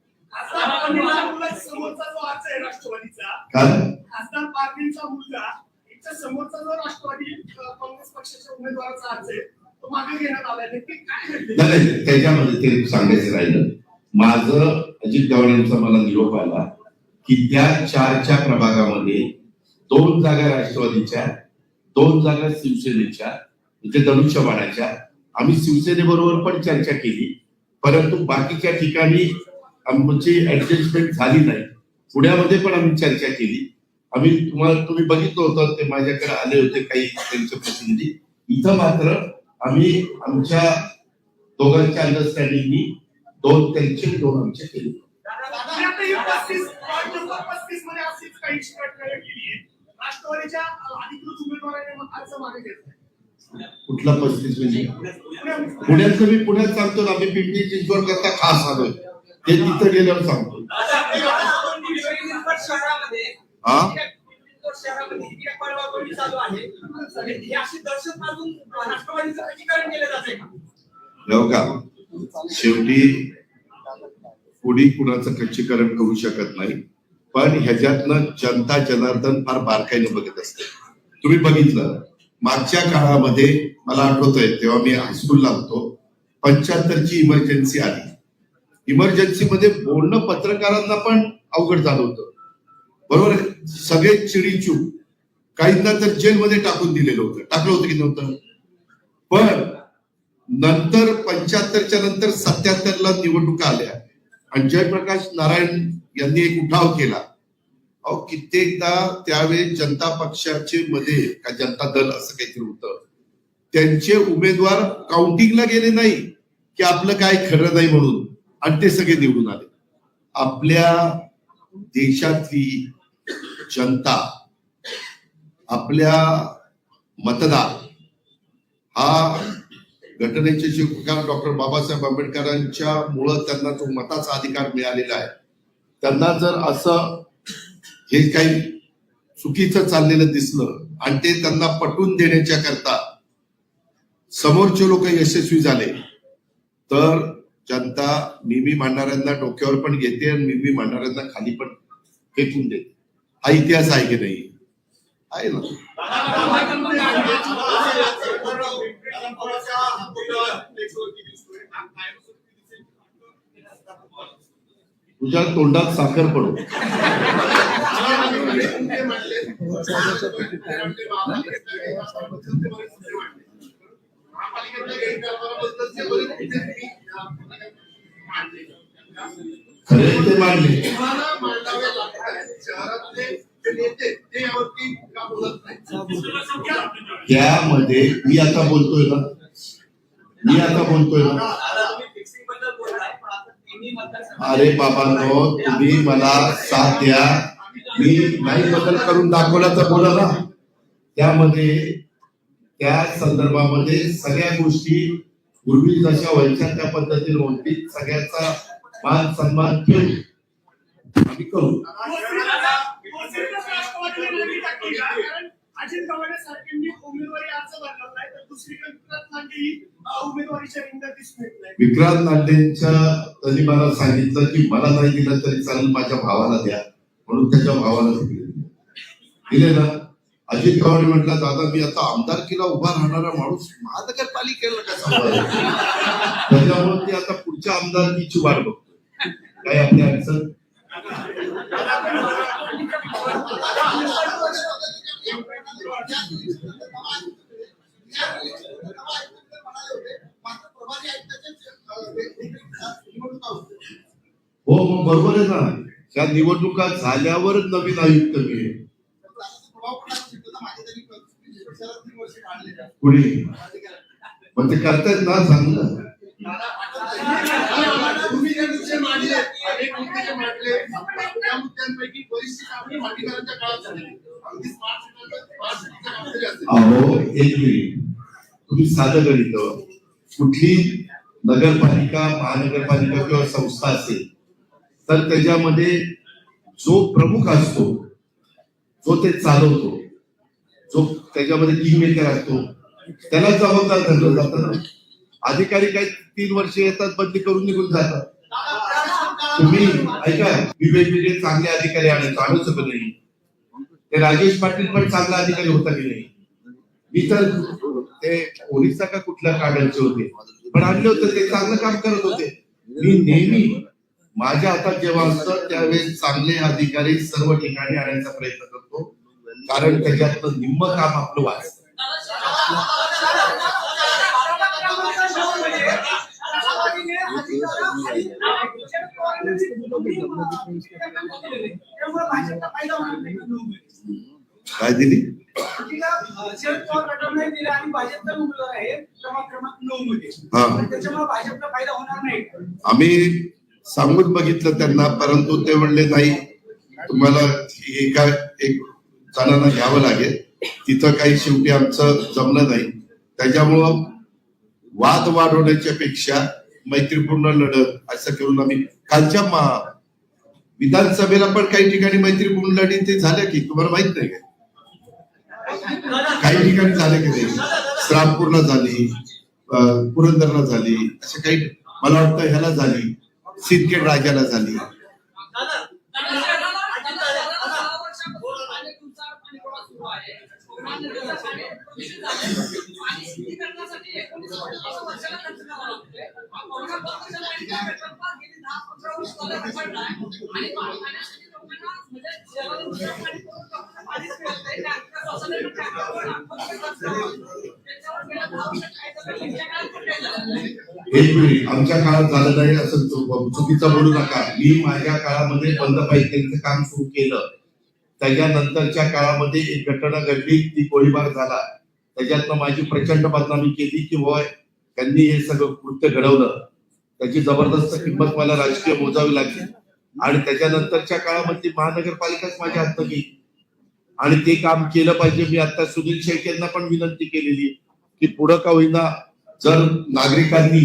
त्याच्यामध्ये ते सांगायचं राहिलं. माझं अजित गव्हाणेंचा मला निरोप आला की त्या 4च्या प्रभागामध्ये 2 जागा राष्ट्रवादीच्या, 2 जागा शिवसेनेच्या, म्हणजे धनुष्यबाणाच्या. आम्ही शिवसेनेबरोबर पण चर्चा केली, परंतु बाकीच्या ठिकाणी आमची ऍडजस्टमेंट झाली नाही. पुण्यामध्ये पण आम्ही चर्चा केली. तुम्ही बघितलं होतं, ते माझ्याकडे आले होते काही त्यांचे प्रतिनिधी. इथं मात्र आम्ही आमच्या दोघांच्या अंडरस्टँडिंगनी दोन त्यांचे दोन आमचे केले. राष्ट्रवादीच्या अधिकृत उमेदवाराने अर्ज मागे घेतला. कुठला 35 म्हणजे पुण्याचं मी पुण्यात सांगतो ना, आम्ही पिंपरी चिंचवड करता खास आलोय, ते तिथं गेल्यावर सांगतो. शेवटी कुणी कुणाचं खच्चीकरण करू शकत नाही, पण ह्याच्यातनं जनता जनार्दन फार बारकाईने बघत असते. तुम्ही बघितलं मागच्या काळामध्ये, मला आठवतंय तेव्हा मी हायस्कूलला होतो, 75ची इमर्जन्सी आली. इमर्जन्सी मध्ये बोलणं पत्रकारांना पण अवघड झालं होतं, बरोबर आहे. सगळे चिडीचूप, काहींना तर जेलमध्ये टाकून दिलेलं होतं, टाकलं होतं की नव्हतं. पण नंतर 75च्या नंतर 77ला निवडणुका आल्या आणि जयप्रकाश नारायण यांनी एक उठाव केला. कित्येकदा त्यावेळी जनता पक्षाचे मध्ये का जनता दल असं काहीतरी होतं, त्यांचे उमेदवार काउंटिंगला गेले नाही की आपलं काय खरं नाही म्हणून, आणि ते सगळे निवडून आले. आपल्या देशातली जनता, आपल्या मतदार हा घटनेचे शिल्पकार डॉक्टर बाबासाहेब आंबेडकरांच्या मुळे त्यांना जो मताचा अधिकार मिळालेला आहे. त्यांना जर असं हे काही चुकीचं चाललेलं दिसलं आणि ते त्यांना पटवून देण्याच्या करता समोरचे लोक यशस्वी झाले, तर जनता मी मांडणाऱ्यांना डोक्यावर पण घेते आणि मी मांडणाऱ्यांना खाली पण फेकून देते. हा इतिहास आहे की नाही? आहे ना. तुझ्या तोंडात साखर पडू. खरे ते मांडले त्यामध्ये मी आता बोलतोय ना, अरे बाबांनो, तुम्ही मला साथ द्या. मी नाही बदल करून दाखवला तर बोला ना. त्यामध्ये त्या संदर्भामध्ये सगळ्या गोष्टी पूर्वी जशा व्हायच्या त्या पद्धतीने होती. सगळ्याचा मान सन्मान ठेवून आम्ही करू. अजित पवार सारख्यांनी उमेदवारी अर्ज भरला नाही, तर दुसरीकडे विक्रांत लांडे ही उमेदवारीच्या रिंगणात दिसून येत नाही. विक्रांत लांडेंच्या त्यांनी मला सांगितलं की मला नाही दिलं तरी चालेल, माझ्या भावाला द्या, म्हणून त्याच्या भावाला दिले ना. अजित पवार म्हटलं, दादा मी आता आमदारकीला उभा राहणारा माणूस महानगरपालिकेला कसा त्याच्यामुळे ती आता पुढच्या आमदारकीची वाट बघतो. काय आपली अडचण हो, मग बरोबर आहे ना. त्या निवडणुका झाल्यावर नवीन आयुक्त मिळेल. कुणी पण ते करतायत ना चांगलं. अहो एक मिनिट, तुम्ही साधं गणित, कुठली नगरपालिका, महानगरपालिका किंवा संस्था असेल तर त्याच्यामध्ये जो प्रमुख असतो, जो ते चालवतो, जो त्याच्यामध्ये किंग मेकर असतो, त्याला जबाबदार धरलं जातं ना. अधिकारी काही 3 वर्ष येतात, बदली करून निघून जातात. तुम्ही ऐका, मी वेगवेगळे चांगले अधिकारी आणू शकत नाही. ते राजेश पाटील पण चांगला अधिकारी होता की नाही? मी तर ते ओरिसा का कुठल्या काढायचे होते, पण आणले होते, ते चांगलं काम करत होते. मी नेहमी माझ्या हातात जेव्हा असतं त्यावेळेस चांगले अधिकारी सर्व ठिकाणी आणायचा प्रयत्न करतो, कारण त्याच्यातलं निम्म काम आपलं वाचतं. त्यामुळे भाजपला फायदा होणार नाही. काय दिली शरद पवार गटाने दिले आणि भाजपचा उमेदवार आहे क्रमांक 9 मध्ये. हा. त्याच्यामुळे भाजपला फायदा होणार नाही. आम्ही सांगून बघितलं त्यांना, परंतु ते म्हणले नाही, तुम्हाला एका एक जणांना घ्यावं लागेल, तिथं काही शेवटी आमचं जमलं नाही. त्याच्यामुळं वाद वाढवण्याच्या पेक्षा मैत्रीपूर्ण लढत असं करून आम्ही कालच्या विधानसभेला पण काही ठिकाणी मैत्रीपूर्ण लढत ते झाल्या की तुम्हाला माहित नाही का? काही ठिकाणी झाले की नाही, श्रामपूरला झाली, पुरंदरला झाली, असे काही, मला वाटतं ह्याला झाली, सिंदखेड राजाला झाली. एक मिनिट, आमच्या काळात झालं नाही असं चुकीचं बोलू नका. मी माझ्या काळामध्ये बंद पाईपलाईनचं काम सुरू केलं, त्याच्यानंतरच्या काळामध्ये एक घटना घडली, ती गोळीबार झाला, त्याच्यातनं माझी प्रचंड बदनामी केली की होय त्यांनी हे सगळं कृत्य घडवलं, त्याची जबरदस्त किंमत मला राजकीय मोजावी लागली. आणि त्याच्यानंतरच्या काळामध्ये महानगरपालिकाच माझ्या हातात गेली आणि ते काम केलं पाहिजे. मी आता सुनील शेख यांना पण विनंती केलेली की पुढं का होईना, जर नागरिकांनी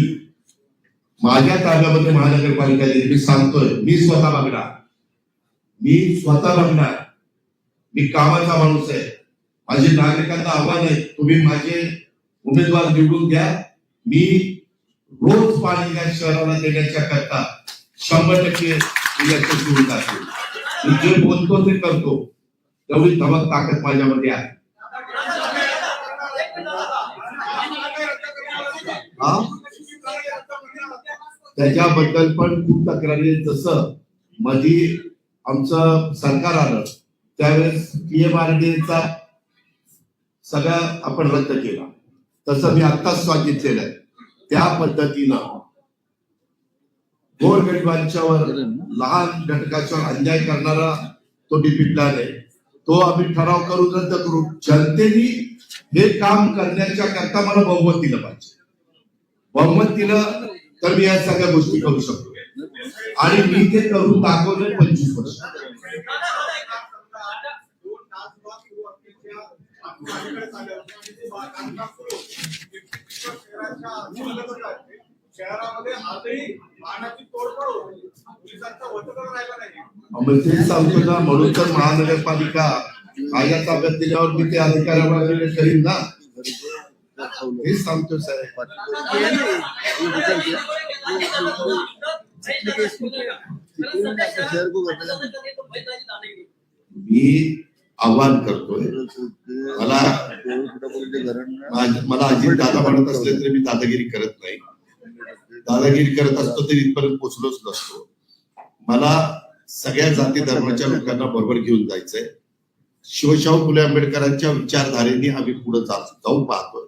माझ्या ताब्यामध्ये महानगरपालिका दिली, मी सांगतोय, मी स्वतः बघणार, मी कामाचा माणूस आहे. माझे नागरिकांना आव्हान आहे, तुम्ही माझे उमेदवार निवडून द्या, मी रोज पाणी या शहराला देण्याच्या करता 100% यशस्वी होत असेल. मी जे बोलतो ते करतो, तेवढी धमक ताकद माझ्यामध्ये आहे. त्याच्याबद्दल पण खूप तक्रारी, जसं मध्ये आमचं सरकार आलं त्यावेळेस PMRDA सगळा आपण रद्द केला, तसं मी आत्ताच सांगितलेलं आहे. त्या पद्धतीनं गोरगरिबांच्यावर, लहान घटकाच्यावर अन्याय करणारा तो DP प्लॅन आहे, तो आम्ही ठराव करून रद्द करू. जनतेने हे काम करण्याच्या करता मला बहुमत दिलं पाहिजे. बहुमत दिलं तर मी या सगळ्या गोष्टी करू शकतो आणि मी ते करून दाखवलं 25 वर्ष. शहरामध्ये आजही पाण्याची तोडफोड पोलिसांचा वचक राहिला नाही. मग ते सांगतो ना, म्हणून तर महानगरपालिका माझ्या ताब्यात दिल्यावर मी ते अधिकाऱ्यांना करीन ना, हेच सांगतो साहेब. मी आव्हान करतोय, मला अजित दादा म्हणत असले तरी मी दादागिरी करत नाही. दादागिरी करत असतो तरी इथपर्यंत पोहोचलोच नसतो. मला सगळ्या जाती धर्माच्या लोकांना बरोबर घेऊन जायचंय. शिवशाहू फुले आंबेडकरांच्या विचारधारेने आम्ही पुढे जाऊन पाहतोय.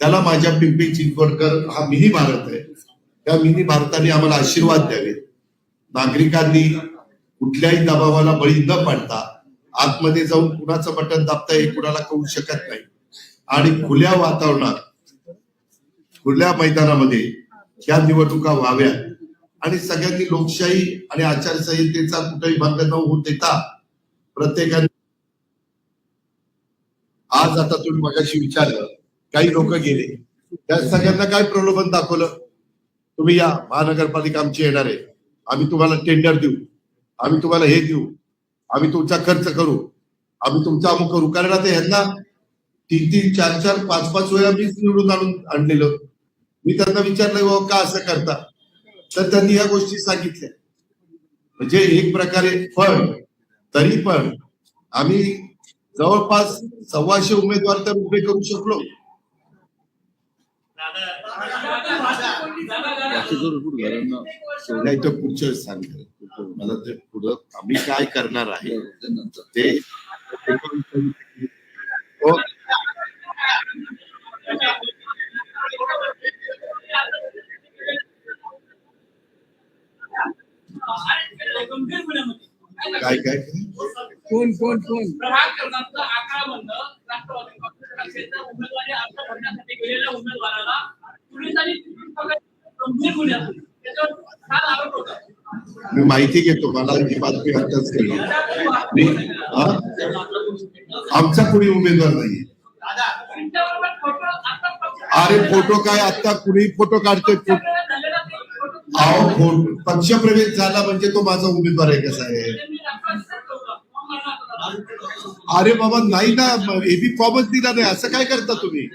त्याला माझ्या पिंपरी चिंचवडकर हा मिनी भारत आहे, त्या मिनी भारताने आम्हाला आशीर्वाद द्यावेत. नागरिकांनी कुठल्याही दबावाला बळी न पडता आतमध्ये जाऊन कुणाचं बटन दाबता हे कुणाला कळू शकत नाही आणि खुल्या वातावरणात, खुल्या मैदानामध्ये ह्या निवडणुका व्हाव्या आणि सगळ्यांनी लोकशाही आणि आचारसंहितेचा कुठेही भंग न होऊ देता प्रत्येकाने, आज आता तुम्ही मगाशी विचारलं, काही लोक गेले, त्या सगळ्यांना काय प्रलोभन दाखवलं, तुम्ही या, महानगरपालिका आमची येणार आहे, आम्ही तुम्हाला टेंडर देऊ, आम्ही तुम्हाला हे देऊ, आम्ही तुमचा खर्च करू, आम्ही तुमचा अमुक करू. कारण आता ह्यांना 3-3, 4-4, 5-5 वेळा मीच निवडून आणलेलं. मी त्यांना विचारलं बाबा का असं करता, तर त्यांनी ह्या गोष्टी सांगितल्या. म्हणजे एक प्रकारे पण तरी पण आम्ही जवळपास 125 उमेदवार तर उभे करू शकलो. नाही तर पुढच्या सांगतो मला ते पुढं आम्ही काय करणार आहे ते. काय काय कोण प्रहार क्रमांक 11 मधनं राष्ट्रवादी काँग्रेस पक्षाच्या उमेदवारी अर्ज भरण्यासाठी गेलेल्या उमेदवाराला पोलिसांनी गंभीर गुन्हा त्याच्यावर काल आरोप होता. मी माहिती घेतो, मला ही बातमी आताच कळली. आमचा कोणी उमेदवार नाही. अरे फोटो काय, आता कुणी फोटो काढतोय? अहो पक्षप्रवेश झाला म्हणजे तो माझा उमेदवार आहे कसा आहे? अरे बाबा नाही ना, एबी फॉर्मच दिला नाही, असं काय करता तुम्ही?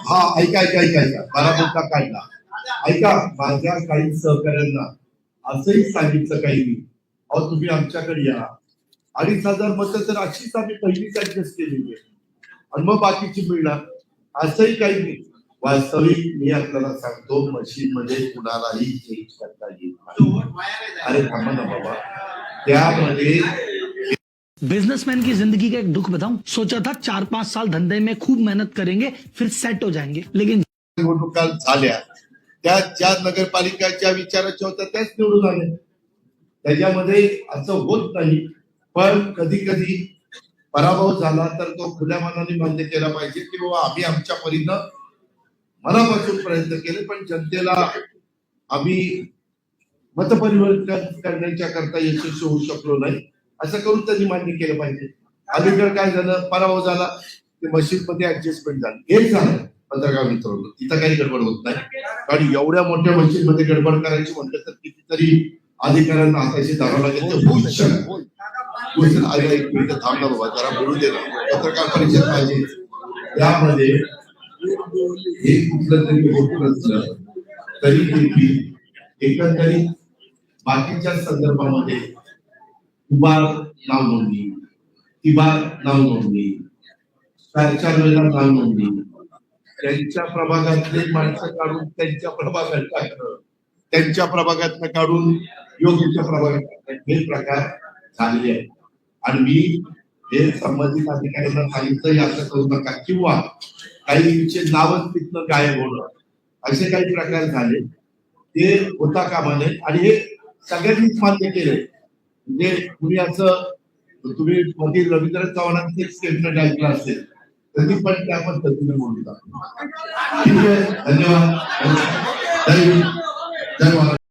हा ऐका ऐका ऐका ऐका, मला मुद्दा काढला. ऐका, माझ्या काही सहकाऱ्यांना असंही सांगितलं काही मी, अहो तुम्ही आमच्याकडे या, 2,500 मतं तर अशीच आम्ही पहिलीच ऍडजस्ट केलेली आहे आणि मग बाकीची मिळणार, असंही काही नाही. वास्तविक मी आपल्याला सांगतो, मशीन मध्ये कुणालाही चेंज करता येत नाही. अरे थांबा ना बाबा, त्यामध्ये बिजनेसमैन की जिंदगी का एक दुख बताऊं, सोचा था 4-5 साल धंधे में खूब मेहनत करेंगे फिर सेट हो जाएंगे, लेकिन निवडणुका झाल्या त्या ज्या नगरपालिकाच्या विचाराच्या होत्या त्याच निवडून आल्या. त्याच्यामध्ये असं होत नाही, पण कधी कधी पराभव झाला तर तो खुल्या मनाने मान्य केला पाहिजे किंवा आम्ही आमच्या परीनं मनापासून प्रयत्न केले, पण जनतेला आम्ही मतपरिवर्तन करण्याच्या करता यशस्वी होऊ शकलो नाही, असं करून त्यांनी मान्य केलं पाहिजे. अलीकडे काय झालं, पराभव झाला, ते मशीन मध्ये ऍडजस्टमेंट झाली, एक झालं. पत्रकार मित्रांनो, तिथं काही गडबड होत नाही, कारण एवढ्या मोठ्या मशीन मध्ये गडबड करायची म्हटलं तर कितीतरी अधिकाऱ्यांना हाताशी धरावं लागेल. ते होऊ शकत. एक मिनिट थांबला बाबा, जरा बोलू दे ना, पत्रकार परिषद पाहिजे. त्यामध्ये हे कुठलं तरी होत नसलं तरी एकंदरीत बाकीच्या संदर्भामध्ये उबार नाव नोंदणी, तिबार नाव नोंदणी, 4 वेळेला नाव नोंदणी, त्यांच्या प्रभागातले माणसं काढून त्यांच्या प्रभागात टाकणं, त्यांच्या प्रभागातनं काढून योग्यच्या प्रभागात, हे प्रकार झालेले आहेत. आणि मी हे संबंधित अधिकाऱ्यांना सांगितलं असं करू नका, किंवा काहींचे नावच तिथनं गायब होणं, असे काही प्रकार झाले, ते होता कामा नये. आणि हे सगळ्यांनीच मान्य केले. म्हणजे तुम्ही असं, तुम्ही मध्ये रवींद्र चव्हाणांचे स्टेटमेंट ऐकलं असेल, तरी पण त्या पद्धतीने बोलता. ठीक आहे, धन्यवाद. जय हिंद, जय महाराष्ट्र.